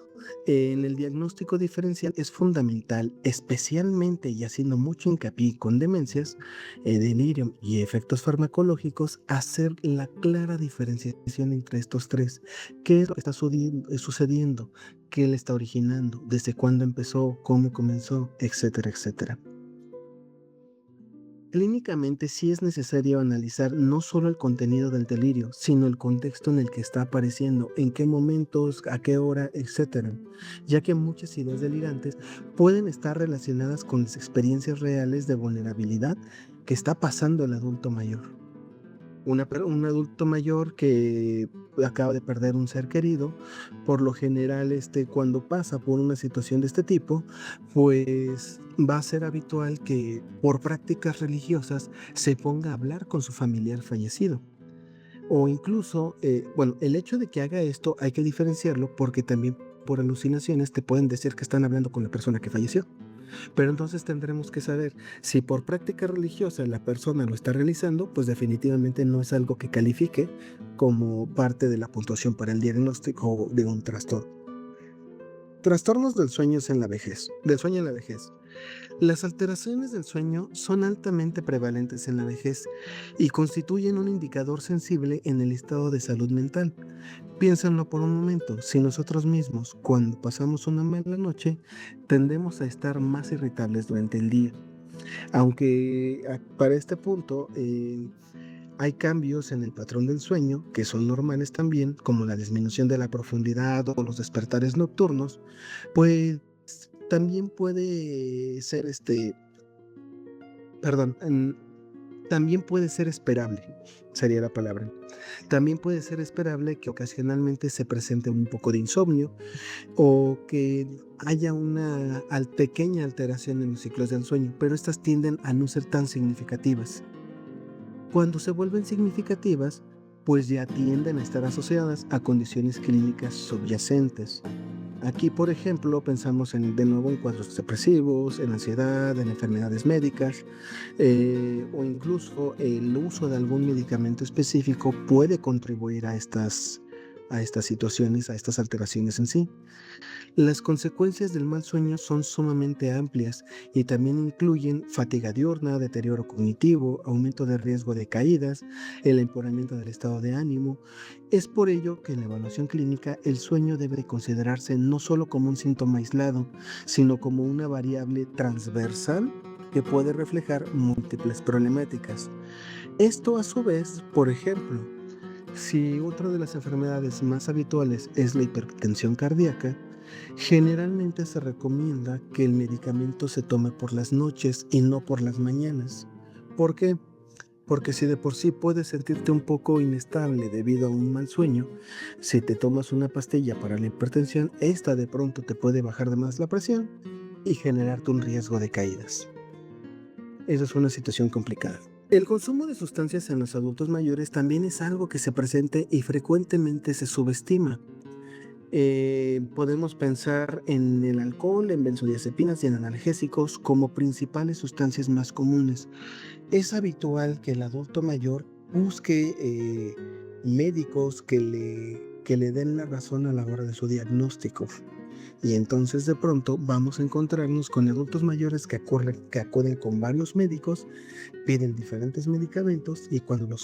en el diagnóstico diferencial es fundamental, especialmente y haciendo mucho hincapié con demencias, delirium y efectos farmacológicos, hacer la clara diferenciación entre estos tres. ¿Qué es lo que está sucediendo? ¿Qué le está originando? ¿Desde cuándo empezó? ¿Cómo comenzó? Etcétera, etcétera. Clínicamente sí es necesario analizar no solo el contenido del delirio, sino el contexto en el que está apareciendo, en qué momentos, a qué hora, etcétera, ya que muchas ideas delirantes pueden estar relacionadas con las experiencias reales de vulnerabilidad que está pasando el adulto mayor. Un adulto mayor que acaba de perder un ser querido, por lo general, cuando pasa por una situación de este tipo, pues va a ser habitual que por prácticas religiosas se ponga a hablar con su familiar fallecido. O incluso, bueno, el hecho de que haga esto hay que diferenciarlo porque también por alucinaciones te pueden decir que están hablando con la persona que falleció. Pero entonces tendremos que saber si por práctica religiosa la persona lo está realizando, pues definitivamente no es algo que califique como parte de la puntuación para el diagnóstico de un trastorno. Trastornos del sueño en la vejez. Las alteraciones del sueño son altamente prevalentes en la vejez y constituyen un indicador sensible en el estado de salud mental. Piénsenlo por un momento, si nosotros mismos, cuando pasamos una mala noche, tendemos a estar más irritables durante el día. Aunque para este punto hay cambios en el patrón del sueño que son normales también, como la disminución de la profundidad o los despertares nocturnos, pues también puede ser perdón, también puede ser esperable, sería la palabra. También puede ser esperable que ocasionalmente se presente un poco de insomnio o que haya una pequeña alteración en los ciclos del sueño, pero estas tienden a no ser tan significativas. Cuando se vuelven significativas, pues ya tienden a estar asociadas a condiciones clínicas subyacentes. Aquí, por ejemplo, pensamos de nuevo en cuadros depresivos, en ansiedad, en enfermedades médicas, o incluso el uso de algún medicamento específico puede contribuir a estas situaciones, a estas alteraciones en sí. Las consecuencias del mal sueño son sumamente amplias y también incluyen fatiga diurna, deterioro cognitivo, aumento de riesgo de caídas, el empeoramiento del estado de ánimo. Es por ello que en la evaluación clínica el sueño debe considerarse no solo como un síntoma aislado, sino como una variable transversal que puede reflejar múltiples problemáticas. Esto a su vez, por ejemplo, si otra de las enfermedades más habituales es la hipertensión cardíaca, generalmente se recomienda que el medicamento se tome por las noches y no por las mañanas. ¿Por qué? Porque si de por sí puedes sentirte un poco inestable debido a un mal sueño, si te tomas una pastilla para la hipertensión, esta de pronto te puede bajar de más la presión y generarte un riesgo de caídas. Esa es una situación complicada. El consumo de sustancias en los adultos mayores también es algo que se presenta y frecuentemente se subestima. Podemos pensar en el alcohol, en benzodiazepinas y en analgésicos como principales sustancias más comunes. Es habitual que el adulto mayor busque médicos que le den la razón a la hora de su diagnóstico. Y entonces de pronto vamos a encontrarnos con adultos mayores que acuden con varios médicos, piden diferentes medicamentos y cuando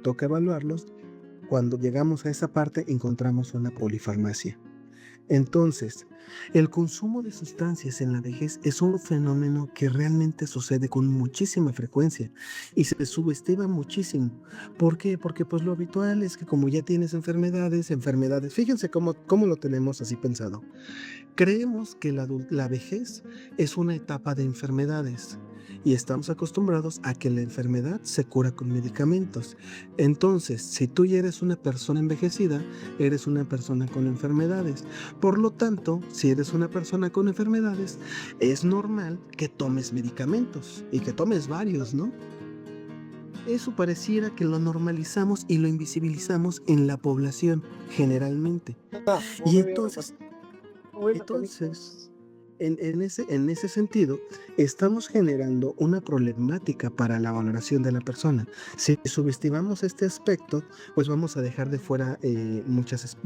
toca evaluarlos, cuando llegamos a esa parte encontramos una polifarmacia. Entonces, el consumo de sustancias en la vejez es un fenómeno que realmente sucede con muchísima frecuencia y se subestima muchísimo. ¿Por qué? Porque pues lo habitual es que como ya tienes enfermedades, fíjense cómo lo tenemos así pensado. Creemos que la vejez es una etapa de enfermedades y estamos acostumbrados a que la enfermedad se cura con medicamentos. Entonces, si tú ya eres una persona envejecida, eres una persona con enfermedades. Por lo tanto, si eres una persona con enfermedades, es normal que tomes medicamentos y que tomes varios, ¿no? Eso pareciera que lo normalizamos y lo invisibilizamos en la población generalmente. Y entonces, en ese sentido, estamos generando una problemática para la valoración de la persona. Si subestimamos este aspecto, pues vamos a dejar de fuera muchas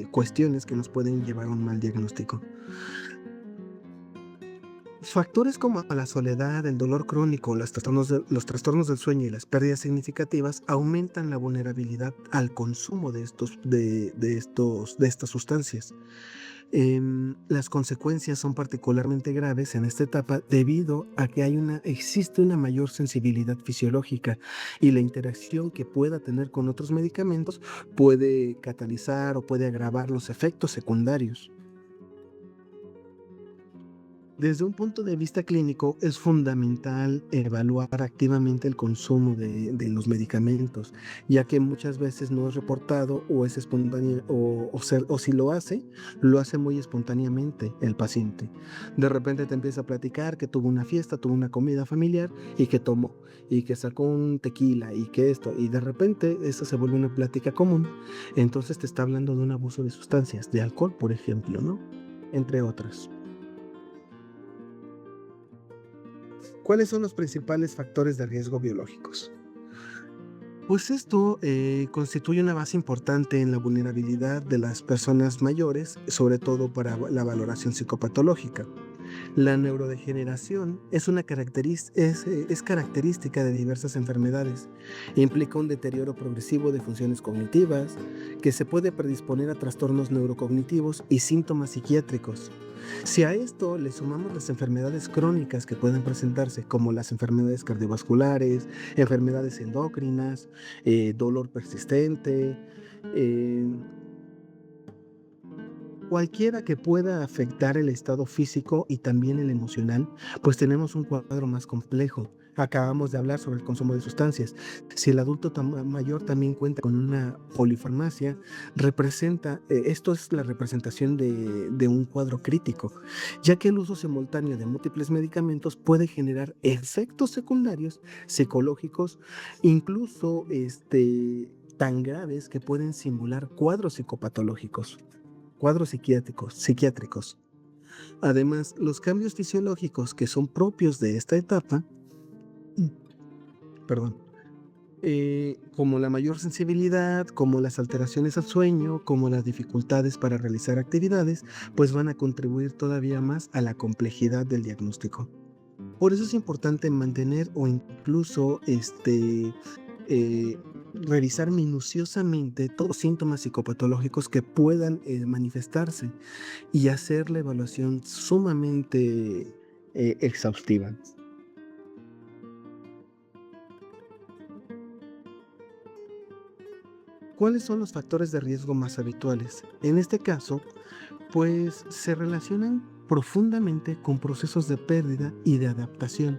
cuestiones que nos pueden llevar a un mal diagnóstico. Factores como la soledad, el dolor crónico, los trastornos del sueño y las pérdidas significativas aumentan la vulnerabilidad al consumo de estas sustancias. Las consecuencias son particularmente graves en esta etapa debido a que existe una mayor sensibilidad fisiológica y la interacción que pueda tener con otros medicamentos puede catalizar o puede agravar los efectos secundarios. Desde un punto de vista clínico, es fundamental evaluar activamente el consumo de los medicamentos, ya que muchas veces no es reportado o es espontáneo, o si lo hace muy espontáneamente el paciente. De repente te empieza a platicar que tuvo una fiesta, tuvo una comida familiar y que tomó, y que sacó un tequila y que esto, y de repente eso se vuelve una plática común. Entonces te está hablando de un abuso de sustancias, de alcohol, por ejemplo, ¿no? Entre otras. ¿Cuáles son los principales factores de riesgo biológicos? Pues esto constituye una base importante en la vulnerabilidad de las personas mayores, sobre todo para la valoración psicopatológica. La neurodegeneración es característica de diversas enfermedades. Implica un deterioro progresivo de funciones cognitivas que se puede predisponer a trastornos neurocognitivos y síntomas psiquiátricos. Si a esto le sumamos las enfermedades crónicas que pueden presentarse, como las enfermedades cardiovasculares, enfermedades endocrinas, dolor persistente, eh, cualquiera que pueda afectar el estado físico y también el emocional, pues tenemos un cuadro más complejo. Acabamos de hablar sobre el consumo de sustancias. Si el adulto mayor también cuenta con una polifarmacia, esto es la representación de un cuadro crítico, ya que el uso simultáneo de múltiples medicamentos puede generar efectos secundarios psicológicos, incluso tan graves que pueden simular cuadros psicopatológicos, cuadros psiquiátricos. Además, los cambios fisiológicos que son propios de esta etapa, perdón, como la mayor sensibilidad, como las alteraciones al sueño, como las dificultades para realizar actividades, pues van a contribuir todavía más a la complejidad del diagnóstico. Por eso es importante mantener o incluso eh, revisar minuciosamente todos los síntomas psicopatológicos que puedan manifestarse y hacer la evaluación sumamente exhaustiva. ¿Cuáles son los factores de riesgo más habituales? En este caso, pues se relacionan profundamente con procesos de pérdida y de adaptación.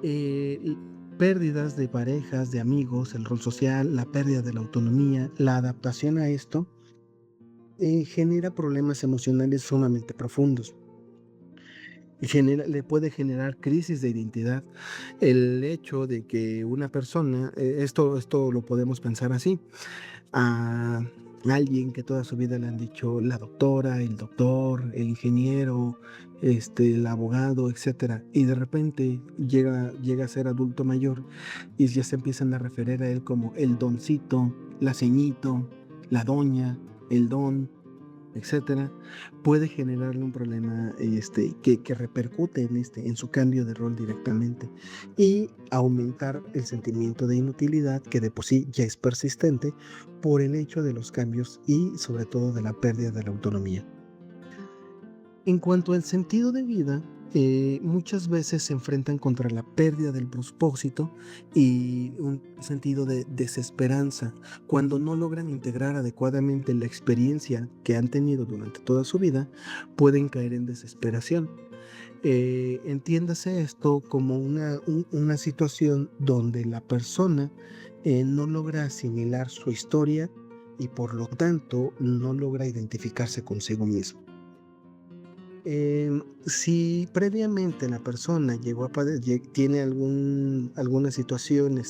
eh, Pérdidas de parejas, de amigos, el rol social, la pérdida de la autonomía, la adaptación a esto genera problemas emocionales sumamente profundos. Le puede generar crisis de identidad. El hecho de que una persona, esto lo podemos pensar así, a alguien que toda su vida le han dicho la doctora, el doctor, el ingeniero, el abogado, etcétera, y de repente llega a ser adulto mayor y ya se empiezan a referir a él como el doncito, la ceñito, la doña, el don, etcétera, puede generarle un problema que repercute en su cambio de rol directamente y aumentar el sentimiento de inutilidad que de por sí ya es persistente por el hecho de los cambios y sobre todo de la pérdida de la autonomía. En cuanto al sentido de vida, muchas veces se enfrentan contra la pérdida del propósito y un sentido de desesperanza cuando no logran integrar adecuadamente la experiencia que han tenido durante toda su vida, pueden caer en desesperación. Entiéndase esto como una situación donde la persona no logra asimilar su historia y por lo tanto no logra identificarse consigo mismo. Si previamente la persona tiene alguna situación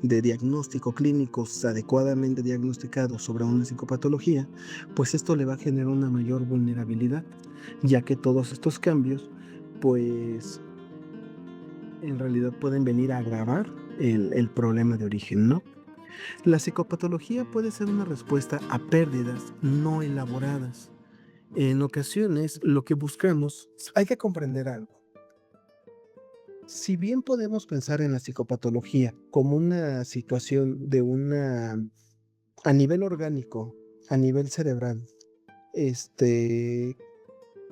de diagnóstico clínico adecuadamente diagnosticado sobre una psicopatología, pues esto le va a generar una mayor vulnerabilidad, ya que todos estos cambios, pues en realidad pueden venir a agravar el problema de origen, ¿no? La psicopatología puede ser una respuesta a pérdidas no elaboradas En ocasiones, lo que buscamos, hay que comprender algo. Si bien podemos pensar en la psicopatología como una situación a nivel orgánico, a nivel cerebral, este,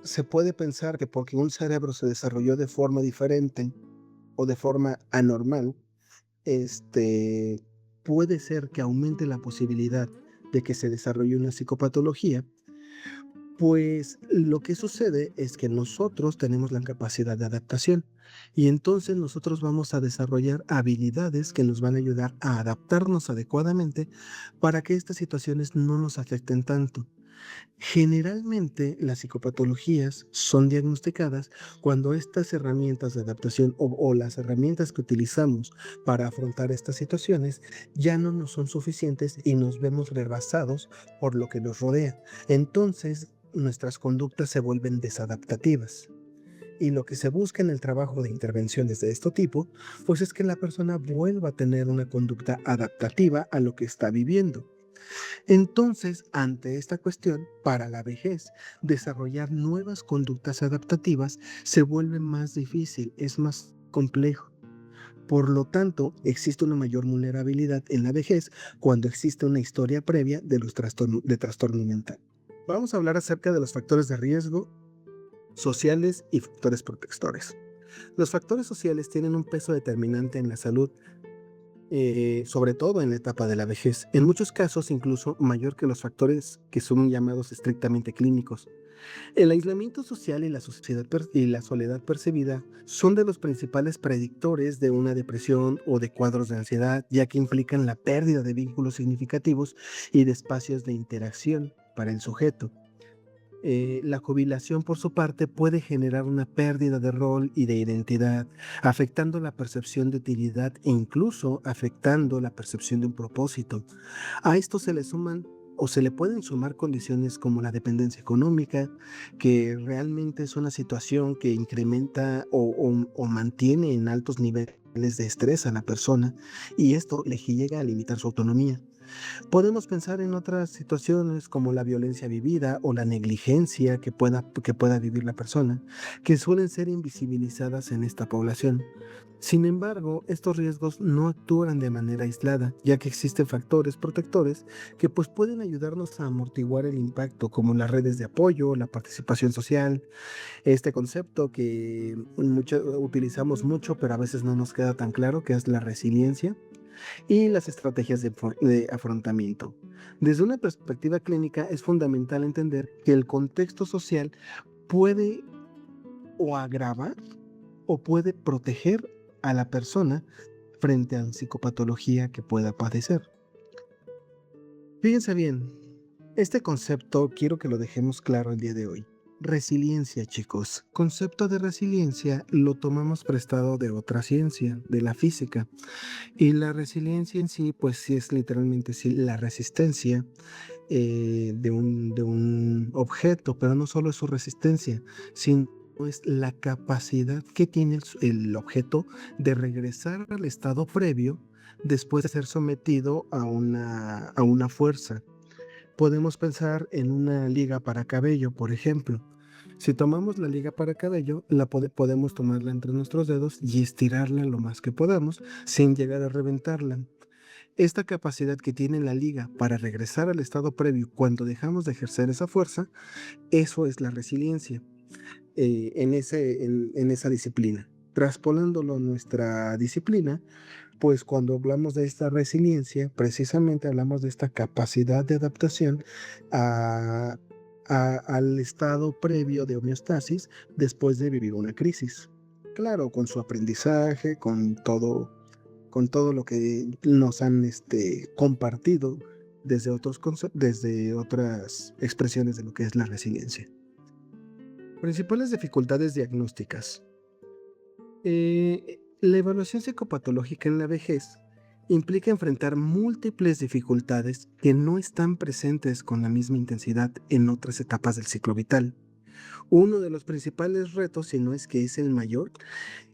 se puede pensar que porque un cerebro se desarrolló de forma diferente o de forma anormal, este, puede ser que aumente la posibilidad de que se desarrolle una psicopatología. Pues lo que sucede es que nosotros tenemos la capacidad de adaptación y entonces nosotros vamos a desarrollar habilidades que nos van a ayudar a adaptarnos adecuadamente para que estas situaciones no nos afecten tanto. Generalmente las psicopatologías son diagnosticadas cuando estas herramientas de adaptación o las herramientas que utilizamos para afrontar estas situaciones ya no nos son suficientes y nos vemos rebasados por lo que nos rodea. Entonces nuestras conductas se vuelven desadaptativas. Y lo que se busca en el trabajo de intervenciones de este tipo, pues es que la persona vuelva a tener una conducta adaptativa a lo que está viviendo. Entonces, ante esta cuestión, para la vejez, desarrollar nuevas conductas adaptativas se vuelve más difícil, es más complejo. Por lo tanto, existe una mayor vulnerabilidad en la vejez cuando existe una historia previa de los de trastorno mental. Vamos a hablar acerca de los factores de riesgo sociales y factores protectores. Los factores sociales tienen un peso determinante en la salud, sobre todo en la etapa de la vejez, en muchos casos incluso mayor que los factores que son llamados estrictamente clínicos. El aislamiento social y y la soledad percibida son de los principales predictores de una depresión o de cuadros de ansiedad, ya que implican la pérdida de vínculos significativos y de espacios de interacción para el sujeto. La jubilación, por su parte, puede generar una pérdida de rol y de identidad, afectando la percepción de utilidad e incluso afectando la percepción de un propósito. A esto se le suman o se le pueden sumar condiciones como la dependencia económica, que realmente es una situación que incrementa o mantiene en altos niveles de estrés a la persona y esto le llega a limitar su autonomía. Podemos pensar en otras situaciones como la violencia vivida o la negligencia que pueda vivir la persona, que suelen ser invisibilizadas en esta población. Sin embargo, estos riesgos no actúan de manera aislada, ya que existen factores protectores que pues pueden ayudarnos a amortiguar el impacto, como las redes de apoyo, la participación social, este concepto que utilizamos mucho, pero a veces no nos queda tan claro, que es la resiliencia y las estrategias de afrontamiento. Desde una perspectiva clínica es fundamental entender que el contexto social puede o agravar o puede proteger a la persona frente a la psicopatología que pueda padecer. Fíjense bien, este concepto quiero que lo dejemos claro el día de hoy. Resiliencia, chicos. Concepto de resiliencia lo tomamos prestado de otra ciencia, de la física. Y la resiliencia en sí, pues sí es literalmente sí, la resistencia de un objeto, pero no solo es su resistencia, sino es la capacidad que tiene el objeto de regresar al estado previo después de ser sometido a una fuerza. Podemos pensar en una liga para cabello, por ejemplo. Si tomamos la liga para cabello, podemos tomarla entre nuestros dedos y estirarla lo más que podamos sin llegar a reventarla. Esta capacidad que tiene la liga para regresar al estado previo cuando dejamos de ejercer esa fuerza, eso es la resiliencia en esa disciplina. Traspolándolo a nuestra disciplina, pues cuando hablamos de esta resiliencia, precisamente hablamos de esta capacidad de adaptación a, al estado previo de homeostasis después de vivir una crisis. Claro, con su aprendizaje, con todo lo que nos han compartido desde otras expresiones de lo que es la resiliencia. Principales dificultades diagnósticas. La evaluación psicopatológica en la vejez implica enfrentar múltiples dificultades que no están presentes con la misma intensidad en otras etapas del ciclo vital. Uno de los principales retos, si no es que es el mayor,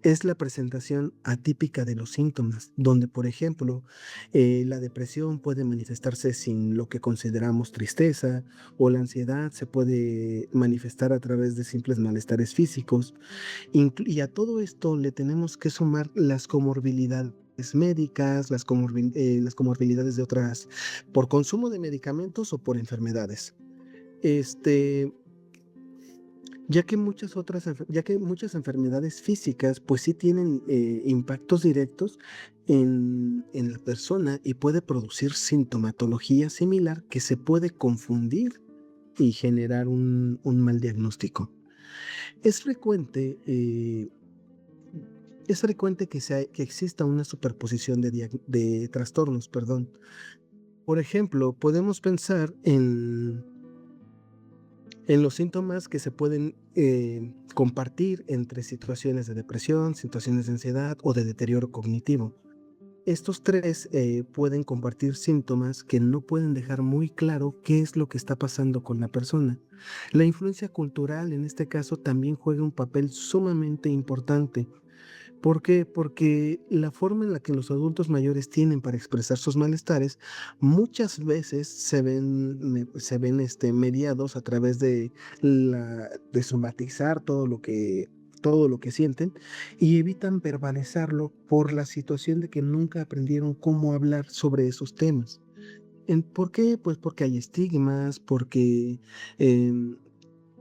es la presentación atípica de los síntomas, donde, por ejemplo, la depresión puede manifestarse sin lo que consideramos tristeza, o la ansiedad se puede manifestar a través de simples malestares físicos. Y a todo esto le tenemos que sumar las comorbilidades médicas, las comorbilidades de otras, por consumo de medicamentos o por enfermedades. Este, ya que muchas enfermedades físicas pues sí tienen impactos directos en la persona y puede producir sintomatología similar que se puede confundir y generar un mal diagnóstico. Es frecuente, es frecuente que exista una superposición de trastornos, perdón. Por ejemplo, podemos pensar en los síntomas que se pueden compartir entre situaciones de depresión, situaciones de ansiedad o de deterioro cognitivo. Estos tres pueden compartir síntomas que no pueden dejar muy claro qué es lo que está pasando con la persona. La influencia cultural en este caso también juega un papel sumamente importante. ¿Por qué? Porque la forma en la que los adultos mayores tienen para expresar sus malestares muchas veces se ven mediados a través de somatizar todo lo que sienten y evitan verbalizarlo por la situación de que nunca aprendieron cómo hablar sobre esos temas. ¿Por qué? Pues porque hay estigmas, porque em,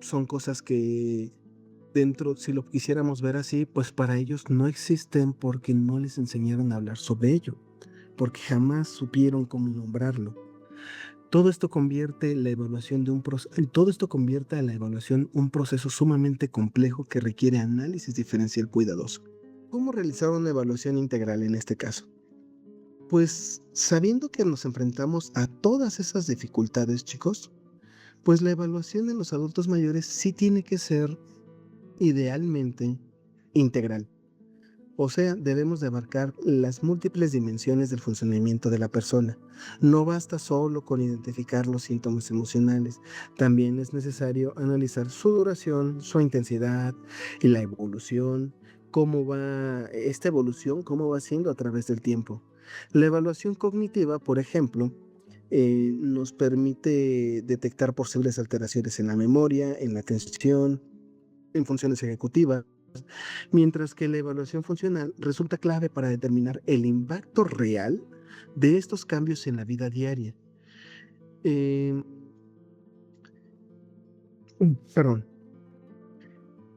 son cosas que dentro, si lo quisiéramos ver así, pues para ellos no existen porque no les enseñaron a hablar sobre ello, porque jamás supieron cómo nombrarlo. Todo esto convierte a la evaluación un proceso sumamente complejo que requiere análisis diferencial cuidadoso. ¿Cómo realizar una evaluación integral en este caso? Pues sabiendo que nos enfrentamos a todas esas dificultades, chicos, pues la evaluación en los adultos mayores sí tiene que ser idealmente integral. O sea, debemos de abarcar las múltiples dimensiones del funcionamiento de la persona. No basta solo con identificar los síntomas emocionales, también es necesario analizar su duración, su intensidad y la evolución, cómo va esta evolución, cómo va siendo a través del tiempo. La evaluación cognitiva, por ejemplo, nos permite detectar posibles alteraciones en la memoria, en la atención, en funciones ejecutivas, mientras que la evaluación funcional resulta clave para determinar el impacto real de estos cambios en la vida diaria. Eh, perdón.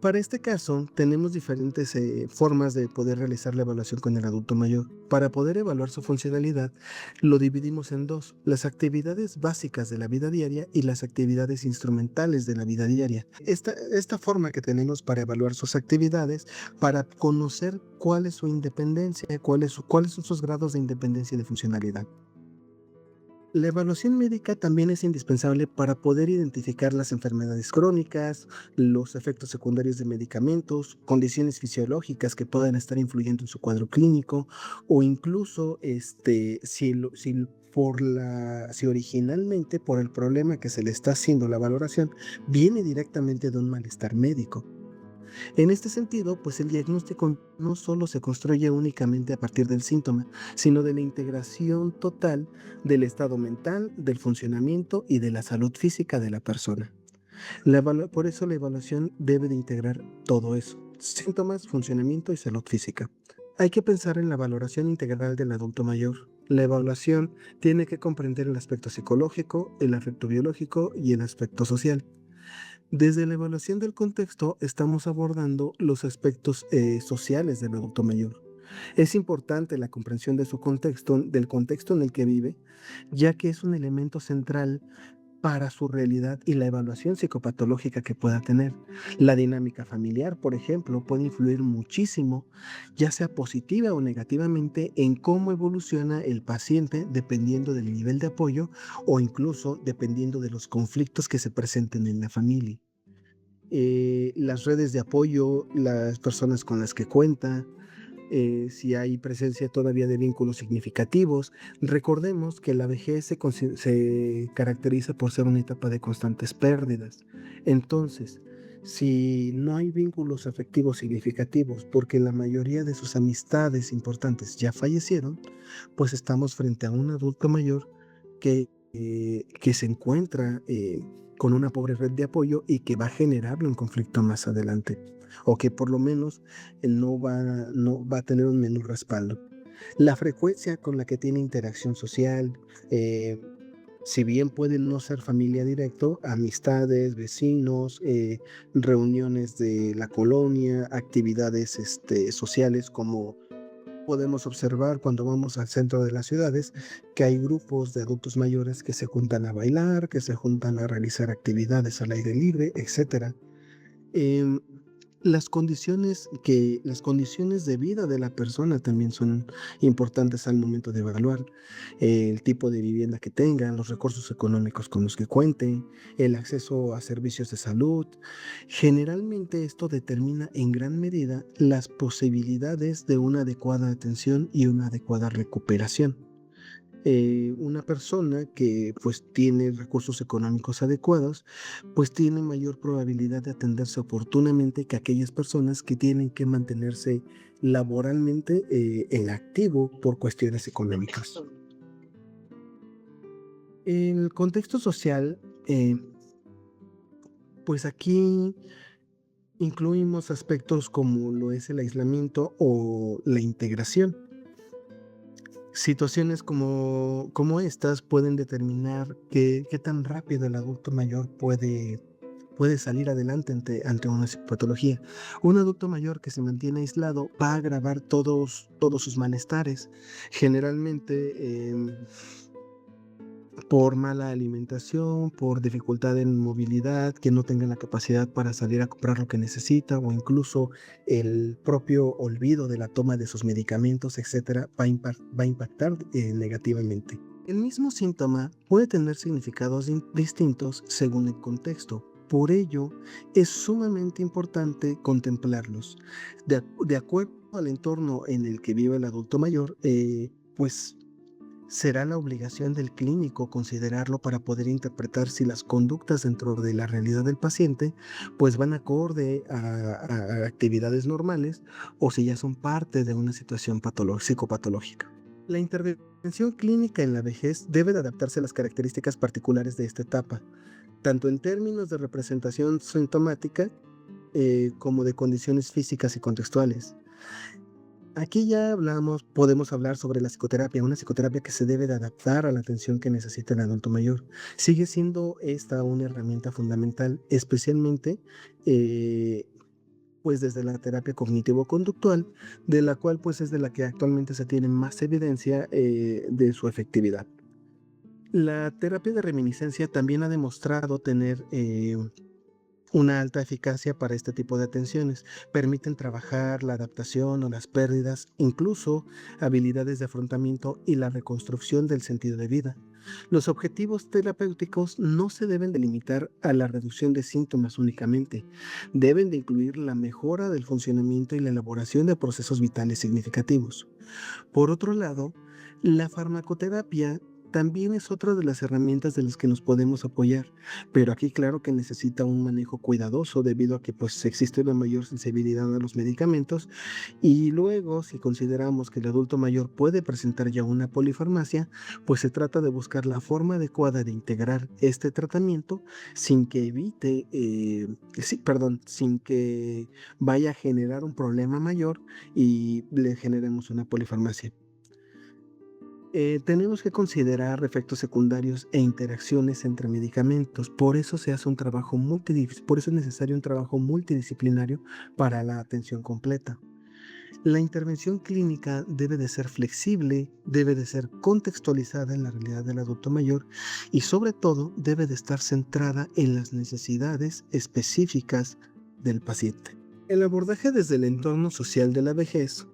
Para este caso, tenemos diferentes formas de poder realizar la evaluación con el adulto mayor. Para poder evaluar su funcionalidad, lo dividimos en dos: las actividades básicas de la vida diaria y las actividades instrumentales de la vida diaria. Esta forma que tenemos para evaluar sus actividades, para conocer cuál es su independencia, cuáles son sus grados de independencia y de funcionalidad. La evaluación médica también es indispensable para poder identificar las enfermedades crónicas, los efectos secundarios de medicamentos, condiciones fisiológicas que puedan estar influyendo en su cuadro clínico, o incluso si originalmente por el problema que se le está haciendo la valoración viene directamente de un malestar médico. En este sentido, pues el diagnóstico no solo se construye únicamente a partir del síntoma, sino de la integración total del estado mental, del funcionamiento y de la salud física de la persona. Por eso la evaluación debe de integrar todo eso: síntomas, funcionamiento y salud física. Hay que pensar en la valoración integral del adulto mayor. La evaluación tiene que comprender el aspecto psicológico, el aspecto biológico y el aspecto social. Desde la evaluación del contexto estamos abordando los aspectos sociales del adulto mayor. Es importante la comprensión de su contexto, del contexto en el que vive, ya que es un elemento central para su realidad y la evaluación psicopatológica que pueda tener. La dinámica familiar, por ejemplo, puede influir muchísimo, ya sea positiva o negativamente, en cómo evoluciona el paciente dependiendo del nivel de apoyo o incluso dependiendo de los conflictos que se presenten en la familia. Las redes de apoyo, las personas con las que cuenta, si hay presencia todavía de vínculos significativos. Recordemos que la vejez se caracteriza por ser una etapa de constantes pérdidas. Entonces, Si no hay vínculos afectivos significativos porque la mayoría de sus amistades importantes ya fallecieron, pues estamos frente a un adulto mayor que se encuentra con una pobre red de apoyo y que va a generarle un conflicto más adelante, o que por lo menos no va a tener un menor respaldo. La frecuencia con la que tiene interacción social, eh, si bien pueden no ser familia directo, amistades, vecinos, reuniones de la colonia, actividades sociales, como podemos observar cuando vamos al centro de las ciudades, que hay grupos de adultos mayores que se juntan a bailar, que se juntan a realizar actividades al aire libre, etcétera. Em, las condiciones de vida de la persona también son importantes al momento de evaluar el tipo de vivienda que tengan, los recursos económicos con los que cuenten, el acceso a servicios de salud. Generalmente esto determina en gran medida las posibilidades de una adecuada atención y una adecuada recuperación. Una persona que pues tiene recursos económicos adecuados, pues tiene mayor probabilidad de atenderse oportunamente que aquellas personas que tienen que mantenerse laboralmente en activo por cuestiones económicas. El contexto social, pues aquí incluimos aspectos como lo es el aislamiento o la integración. Situaciones como estas pueden determinar qué tan rápido el adulto mayor puede salir adelante ante una patología. Un adulto mayor que se mantiene aislado va a agravar todos sus malestares. Generalmente, por mala alimentación, por dificultad en movilidad, que no tengan la capacidad para salir a comprar lo que necesita, o incluso el propio olvido de la toma de sus medicamentos, etcétera, va a impactar negativamente. El mismo síntoma puede tener significados distintos según el contexto. Por ello, es sumamente importante contemplarlos. De acuerdo al entorno en el que vive el adulto mayor, pues será la obligación del clínico considerarlo para poder interpretar si las conductas dentro de la realidad del paciente pues van acorde a actividades normales o si ya son parte de una situación psicopatológica. La intervención clínica en la vejez debe de adaptarse a las características particulares de esta etapa, tanto en términos de representación sintomática como de condiciones físicas y contextuales. Aquí ya podemos hablar sobre la psicoterapia, una psicoterapia que se debe de adaptar a la atención que necesita el adulto mayor. Sigue siendo esta una herramienta fundamental, especialmente eh, pues desde la terapia cognitivo-conductual, de la cual pues es de la que actualmente se tiene más evidencia de su efectividad. La terapia de reminiscencia también ha demostrado tener una alta eficacia para este tipo de atenciones. Permiten trabajar la adaptación o las pérdidas, incluso habilidades de afrontamiento y la reconstrucción del sentido de vida. Los objetivos terapéuticos no se deben de limitar a la reducción de síntomas únicamente. Deben de incluir la mejora del funcionamiento y la elaboración de procesos vitales significativos. Por otro lado, la farmacoterapia también es otra de las herramientas de las que nos podemos apoyar, pero aquí claro que necesita un manejo cuidadoso debido a que pues existe una mayor sensibilidad a los medicamentos y luego si consideramos que el adulto mayor puede presentar ya una polifarmacia, pues se trata de buscar la forma adecuada de integrar este tratamiento sin que sin que vaya a generar un problema mayor y le generemos una polifarmacia. Tenemos que considerar efectos secundarios e interacciones entre medicamentos. Por eso se hace un trabajo por eso es necesario un trabajo multidisciplinario para la atención completa. La intervención clínica debe de ser flexible, debe de ser contextualizada en la realidad del adulto mayor y sobre todo debe de estar centrada en las necesidades específicas del paciente. El abordaje desde el entorno social de la vejez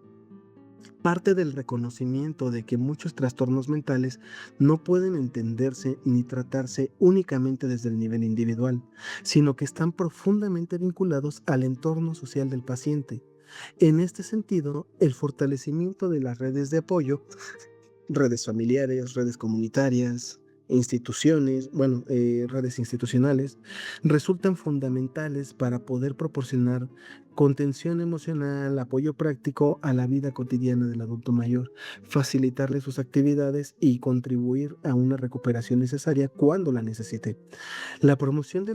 parte del reconocimiento de que muchos trastornos mentales no pueden entenderse ni tratarse únicamente desde el nivel individual, sino que están profundamente vinculados al entorno social del paciente. En este sentido, el fortalecimiento de las redes de apoyo, redes familiares, redes comunitarias, instituciones, bueno, redes institucionales, resultan fundamentales para poder proporcionar contención emocional, apoyo práctico a la vida cotidiana del adulto mayor, facilitarle sus actividades y contribuir a una recuperación necesaria cuando la necesite. La promoción de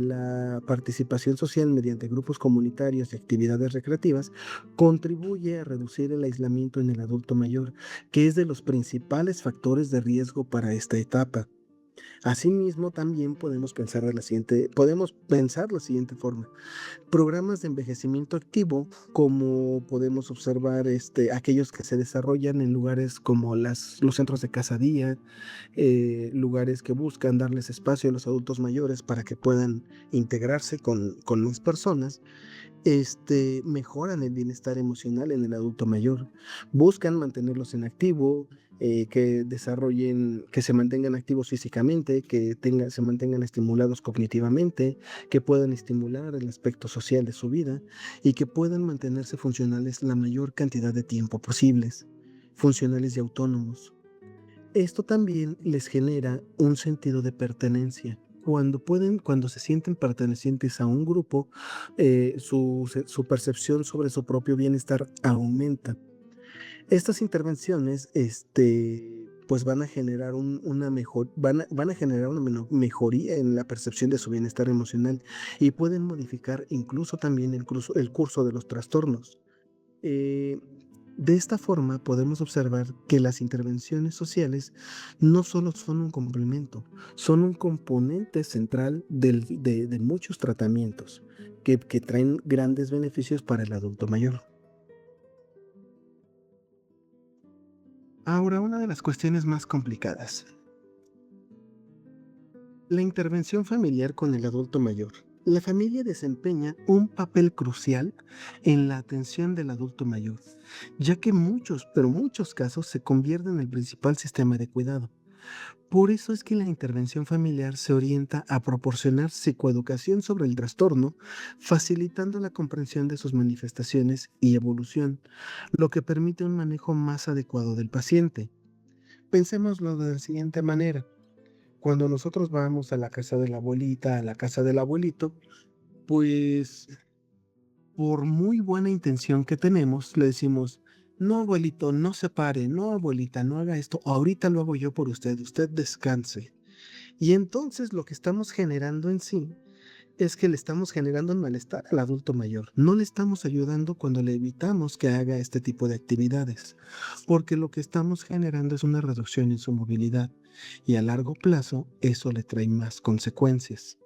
la participación social mediante grupos comunitarios y actividades recreativas contribuye a reducir el aislamiento en el adulto mayor, que es de los principales factores de riesgo para esta etapa. Asimismo, también podemos pensar la siguiente forma. Programas de envejecimiento activo, como podemos observar aquellos que se desarrollan en lugares como los centros de casa día, lugares que buscan darles espacio a los adultos mayores para que puedan integrarse con las personas, mejoran el bienestar emocional en el adulto mayor. Buscan mantenerlos en activo, que se mantengan activos físicamente, se mantengan estimulados cognitivamente, que puedan estimular el aspecto social de su vida y que puedan mantenerse funcionales la mayor cantidad de tiempo posibles, funcionales y autónomos. Esto también les genera un sentido de pertenencia. Cuando se sienten pertenecientes a un grupo, su percepción sobre su propio bienestar aumenta. Estas intervenciones, pues van a generar van a generar una mejoría en la percepción de su bienestar emocional y pueden modificar incluso también el curso de los trastornos. Eh, de esta forma podemos observar que las intervenciones sociales no solo son un complemento, son un componente central de muchos tratamientos que traen grandes beneficios para el adulto mayor. Ahora, una de las cuestiones más complicadas. La intervención familiar con el adulto mayor. La familia desempeña un papel crucial en la atención del adulto mayor, ya que muchos casos se convierten en el principal sistema de cuidado. Por eso es que la intervención familiar se orienta a proporcionar psicoeducación sobre el trastorno, facilitando la comprensión de sus manifestaciones y evolución, lo que permite un manejo más adecuado del paciente. Pensémoslo de la siguiente manera. Cuando nosotros vamos a la casa de la abuelita, a la casa del abuelito, pues por muy buena intención que tenemos, le decimos, no, abuelito, no se pare, no, abuelita, no haga esto, ahorita lo hago yo por usted descanse. Y entonces lo que estamos generando en sí es que le estamos generando un malestar al adulto mayor. No le estamos ayudando cuando le evitamos que haga este tipo de actividades, porque lo que estamos generando es una reducción en su movilidad y a largo plazo eso le trae más consecuencias.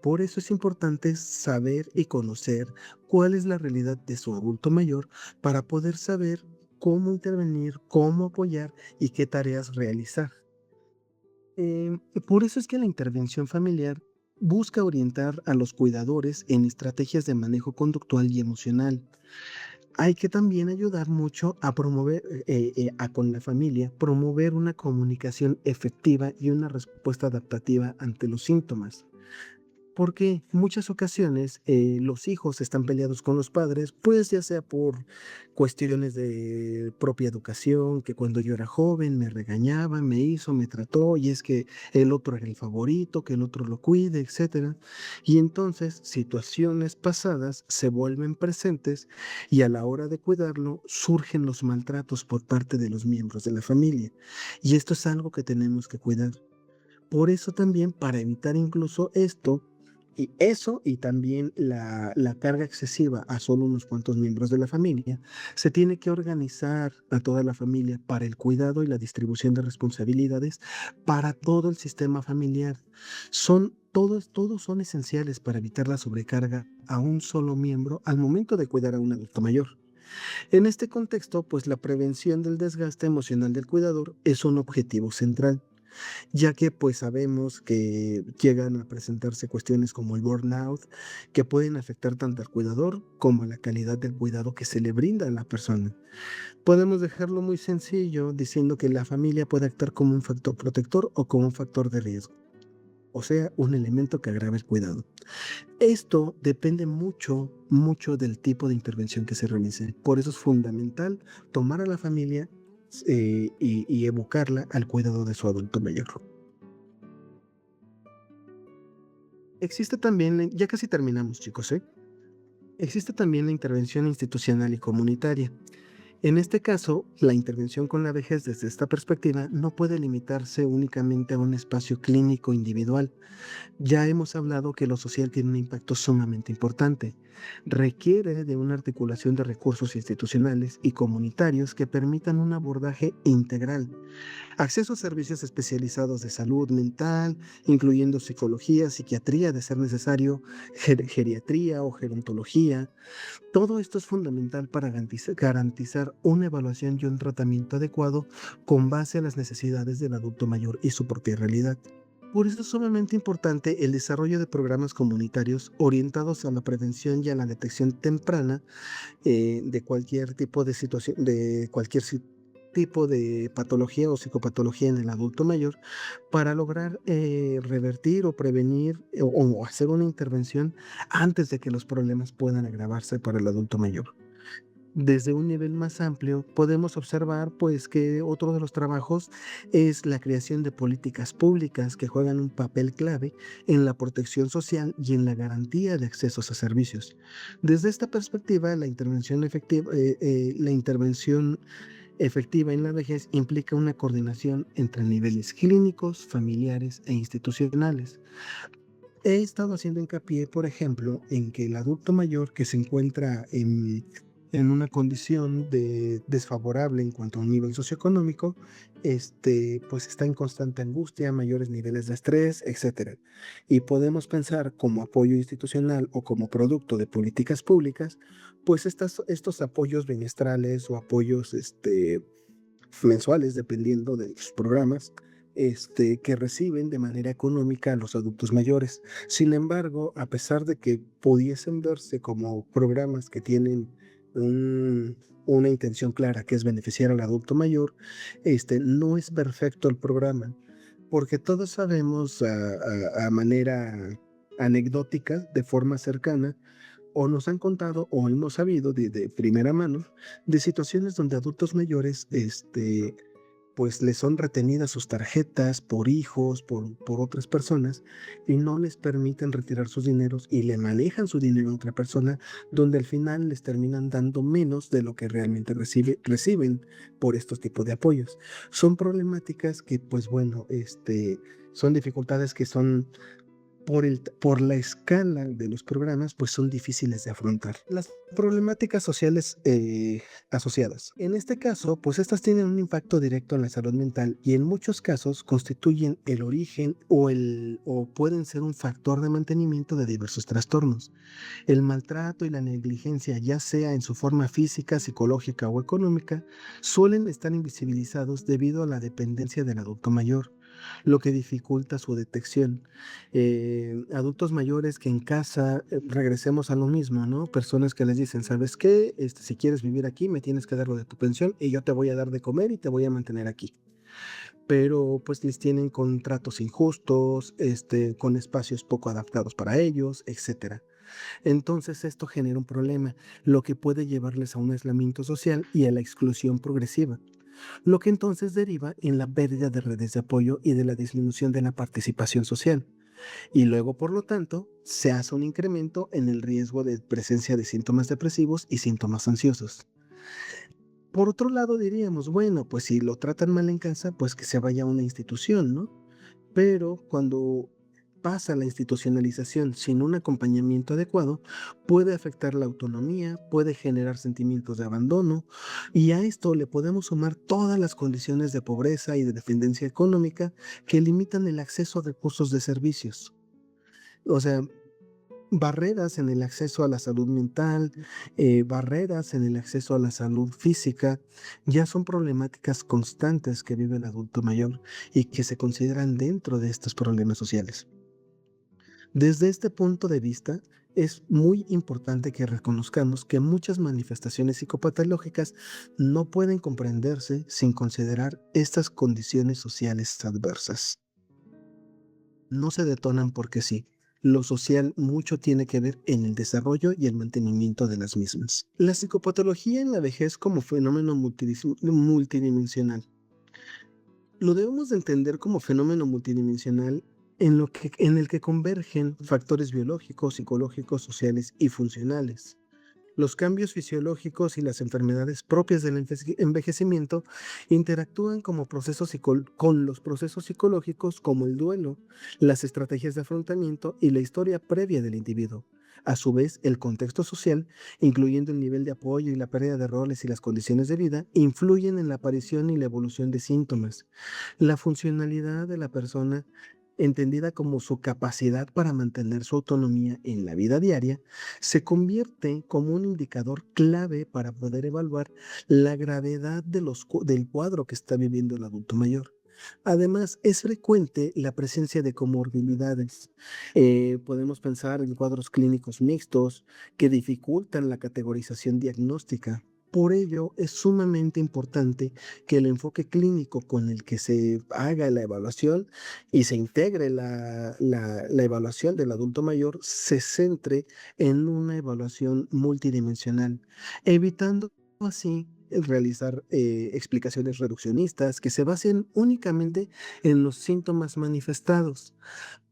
Por eso es importante saber y conocer cuál es la realidad de su adulto mayor para poder saber cómo intervenir, cómo apoyar y qué tareas realizar. Por eso es que la intervención familiar busca orientar a los cuidadores en estrategias de manejo conductual y emocional. Hay que también ayudar mucho a promover, con la familia, promover una comunicación efectiva y una respuesta adaptativa ante los síntomas. Porque muchas ocasiones los hijos están peleados con los padres, pues ya sea por cuestiones de propia educación, que cuando yo era joven me regañaba, me hizo, me trató, y es que el otro era el favorito, que el otro lo cuide, etcétera. Y entonces situaciones pasadas se vuelven presentes y a la hora de cuidarlo surgen los maltratos por parte de los miembros de la familia. Y esto es algo que tenemos que cuidar. Por eso también, para evitar incluso esto, y eso y también la carga excesiva a solo unos cuantos miembros de la familia, se tiene que organizar a toda la familia para el cuidado y la distribución de responsabilidades para todo el sistema familiar. Todos son esenciales para evitar la sobrecarga a un solo miembro al momento de cuidar a un adulto mayor. En este contexto, pues la prevención del desgaste emocional del cuidador es un objetivo central, ya que pues sabemos que llegan a presentarse cuestiones como el burnout, que pueden afectar tanto al cuidador como a la calidad del cuidado que se le brinda a la persona. Podemos dejarlo muy sencillo diciendo que la familia puede actuar como un factor protector o como un factor de riesgo, o sea, un elemento que agrava el cuidado. Esto depende mucho del tipo de intervención que se realice. Por eso es fundamental tomar a la familia y evocarla al cuidado de su adulto mayor. Existe también, ya casi terminamos, chicos, ¿eh? Existe también la intervención institucional y comunitaria. En este caso, la intervención con la vejez desde esta perspectiva no puede limitarse únicamente a un espacio clínico individual. Ya hemos hablado que lo social tiene un impacto sumamente importante. Requiere de una articulación de recursos institucionales y comunitarios que permitan un abordaje integral. Acceso a servicios especializados de salud mental, incluyendo psicología, psiquiatría de ser necesario, geriatría o gerontología. Todo esto es fundamental para garantizar una evaluación y un tratamiento adecuado con base a las necesidades del adulto mayor y su propia realidad. Por eso es sumamente importante el desarrollo de programas comunitarios orientados a la prevención y a la detección temprana de cualquier tipo de situación, de cualquier tipo de patología o psicopatología en el adulto mayor para lograr revertir o prevenir o hacer una intervención antes de que los problemas puedan agravarse para el adulto mayor. Desde un nivel más amplio, podemos observar pues que otro de los trabajos es la creación de políticas públicas que juegan un papel clave en la protección social y en la garantía de accesos a servicios. Desde esta perspectiva, la intervención efectiva en la vejez implica una coordinación entre niveles clínicos, familiares e institucionales. He estado haciendo hincapié, por ejemplo, en que el adulto mayor que se encuentra en una condición desfavorable en cuanto a un nivel socioeconómico, pues está en constante angustia, mayores niveles de estrés, etcétera. Y podemos pensar como apoyo institucional o como producto de políticas públicas, pues estos apoyos bimestrales o apoyos mensuales, dependiendo de los programas, que reciben de manera económica a los adultos mayores. Sin embargo, a pesar de que pudiesen verse como programas que tienen una intención clara, que es beneficiar al adulto mayor, no es perfecto el programa, porque todos sabemos a manera anecdótica, de forma cercana, o nos han contado o hemos sabido de primera mano de situaciones donde adultos mayores, pues les son retenidas sus tarjetas por hijos, por otras personas, y no les permiten retirar sus dineros y le manejan su dinero a otra persona, donde al final les terminan dando menos de lo que realmente reciben por estos tipos de apoyos. Son problemáticas que, pues bueno, son dificultades que son por la escala de los programas, pues son difíciles de afrontar. Las problemáticas sociales asociadas. En este caso, pues estas tienen un impacto directo en la salud mental y en muchos casos constituyen el origen o pueden ser un factor de mantenimiento de diversos trastornos. El maltrato y la negligencia, ya sea en su forma física, psicológica o económica, suelen estar invisibilizados debido a la dependencia del adulto mayor, lo que dificulta su detección. Adultos mayores que en casa, regresemos a lo mismo, ¿no? Personas que les dicen, ¿sabes qué? Si quieres vivir aquí, me tienes que dar lo de tu pensión y yo te voy a dar de comer y te voy a mantener aquí. Pero pues les tienen contratos injustos, con espacios poco adaptados para ellos, etcétera. Entonces esto genera un problema, lo que puede llevarles a un aislamiento social y a la exclusión progresiva, lo que entonces deriva en la pérdida de redes de apoyo y de la disminución de la participación social. Y luego, por lo tanto, se hace un incremento en el riesgo de presencia de síntomas depresivos y síntomas ansiosos. Por otro lado, diríamos, bueno, pues si lo tratan mal en casa, pues que se vaya a una institución, ¿no? Pero cuando pasa la institucionalización sin un acompañamiento adecuado, puede afectar la autonomía, puede generar sentimientos de abandono, y a esto le podemos sumar todas las condiciones de pobreza y de dependencia económica que limitan el acceso a recursos de servicios. O sea, barreras en el acceso a la salud mental, barreras en el acceso a la salud física, ya son problemáticas constantes que vive el adulto mayor y que se consideran dentro de estos problemas sociales. Desde este punto de vista, es muy importante que reconozcamos que muchas manifestaciones psicopatológicas no pueden comprenderse sin considerar estas condiciones sociales adversas. No se detonan porque sí. Lo social mucho tiene que ver en el desarrollo y el mantenimiento de las mismas. La psicopatología en la vejez como fenómeno multidimensional. Lo debemos de entender como fenómeno multidimensional en el que convergen factores biológicos, psicológicos, sociales y funcionales. Los cambios fisiológicos y las enfermedades propias del envejecimiento interactúan con los procesos psicológicos como el duelo, las estrategias de afrontamiento y la historia previa del individuo. A su vez, el contexto social, incluyendo el nivel de apoyo y la pérdida de roles y las condiciones de vida, influyen en la aparición y la evolución de síntomas. La funcionalidad de la persona, entendida como su capacidad para mantener su autonomía en la vida diaria, se convierte como un indicador clave para poder evaluar la gravedad del cuadro que está viviendo el adulto mayor. Además, es frecuente la presencia de comorbilidades. Podemos pensar en cuadros clínicos mixtos que dificultan la categorización diagnóstica. Por ello, es sumamente importante que el enfoque clínico con el que se haga la evaluación y se integre la evaluación del adulto mayor se centre en una evaluación multidimensional, evitando así realizar explicaciones reduccionistas que se basen únicamente en los síntomas manifestados,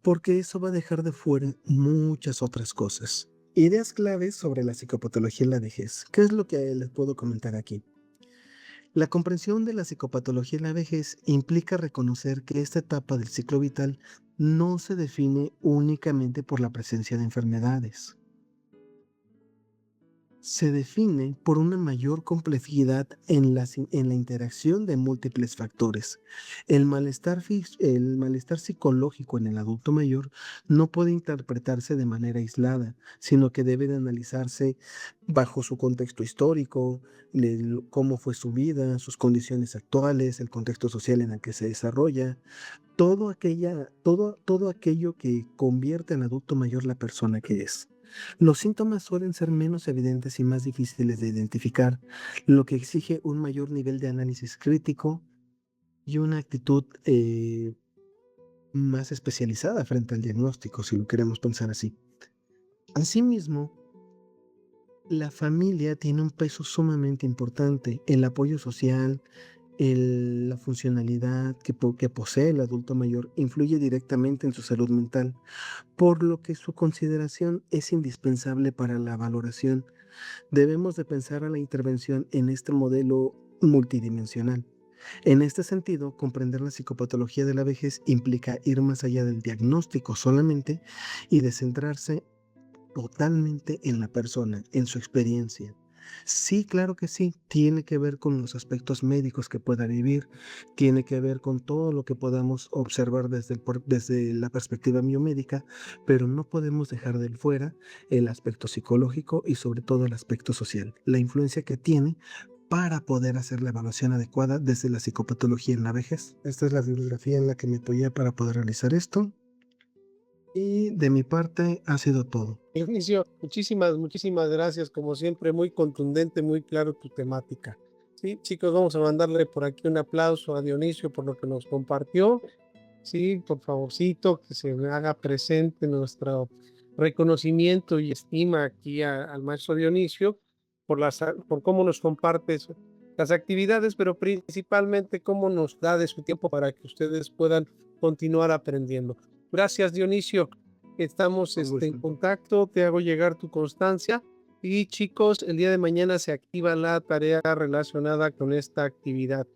porque eso va a dejar de fuera muchas otras cosas. Ideas claves sobre la psicopatología en la vejez. ¿Qué es lo que les puedo comentar aquí? La comprensión de la psicopatología en la vejez implica reconocer que esta etapa del ciclo vital no se define únicamente por la presencia de enfermedades. Se define por una mayor complejidad en la interacción de múltiples factores. El malestar psicológico en el adulto mayor no puede interpretarse de manera aislada, sino que debe de analizarse bajo su contexto histórico, cómo fue su vida, sus condiciones actuales, el contexto social en el que se desarrolla, todo aquello que convierte en adulto mayor la persona que es. Los síntomas suelen ser menos evidentes y más difíciles de identificar, lo que exige un mayor nivel de análisis crítico y una actitud más especializada frente al diagnóstico, si lo queremos pensar así. Asimismo, la familia tiene un peso sumamente importante. El apoyo social, la funcionalidad que posee el adulto mayor influye directamente en su salud mental, por lo que su consideración es indispensable para la valoración. Debemos de pensar a la intervención en este modelo multidimensional. En este sentido, comprender la psicopatología de la vejez implica ir más allá del diagnóstico solamente y de centrarse totalmente en la persona, en su experiencia. Sí, claro que sí, tiene que ver con los aspectos médicos que pueda vivir, tiene que ver con todo lo que podamos observar desde la perspectiva biomédica, pero no podemos dejar de fuera el aspecto psicológico y sobre todo el aspecto social, la influencia que tiene para poder hacer la evaluación adecuada desde la psicopatología en la vejez. Esta es la bibliografía en la que me apoyé para poder realizar esto. Y de mi parte ha sido todo. Dionisio, muchísimas gracias. Como siempre, muy contundente, muy claro tu temática. Sí, chicos, vamos a mandarle por aquí un aplauso a Dionisio por lo que nos compartió. Sí, por favorcito, que se haga presente nuestro reconocimiento y estima aquí al maestro Dionisio por cómo nos comparte las actividades, pero principalmente cómo nos da de su tiempo para que ustedes puedan continuar aprendiendo. Gracias, Dionisio. Estamos en contacto, te hago llegar tu constancia y chicos, el día de mañana se activa la tarea relacionada con esta actividad.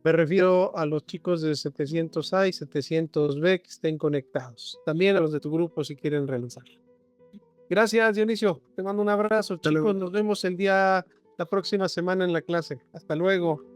Me refiero a los chicos de 700A y 700B que estén conectados. También a los de tu grupo si quieren realizarlo. Gracias, Dionisio. Te mando un abrazo, chicos. Nos vemos la próxima semana en la clase. Hasta luego.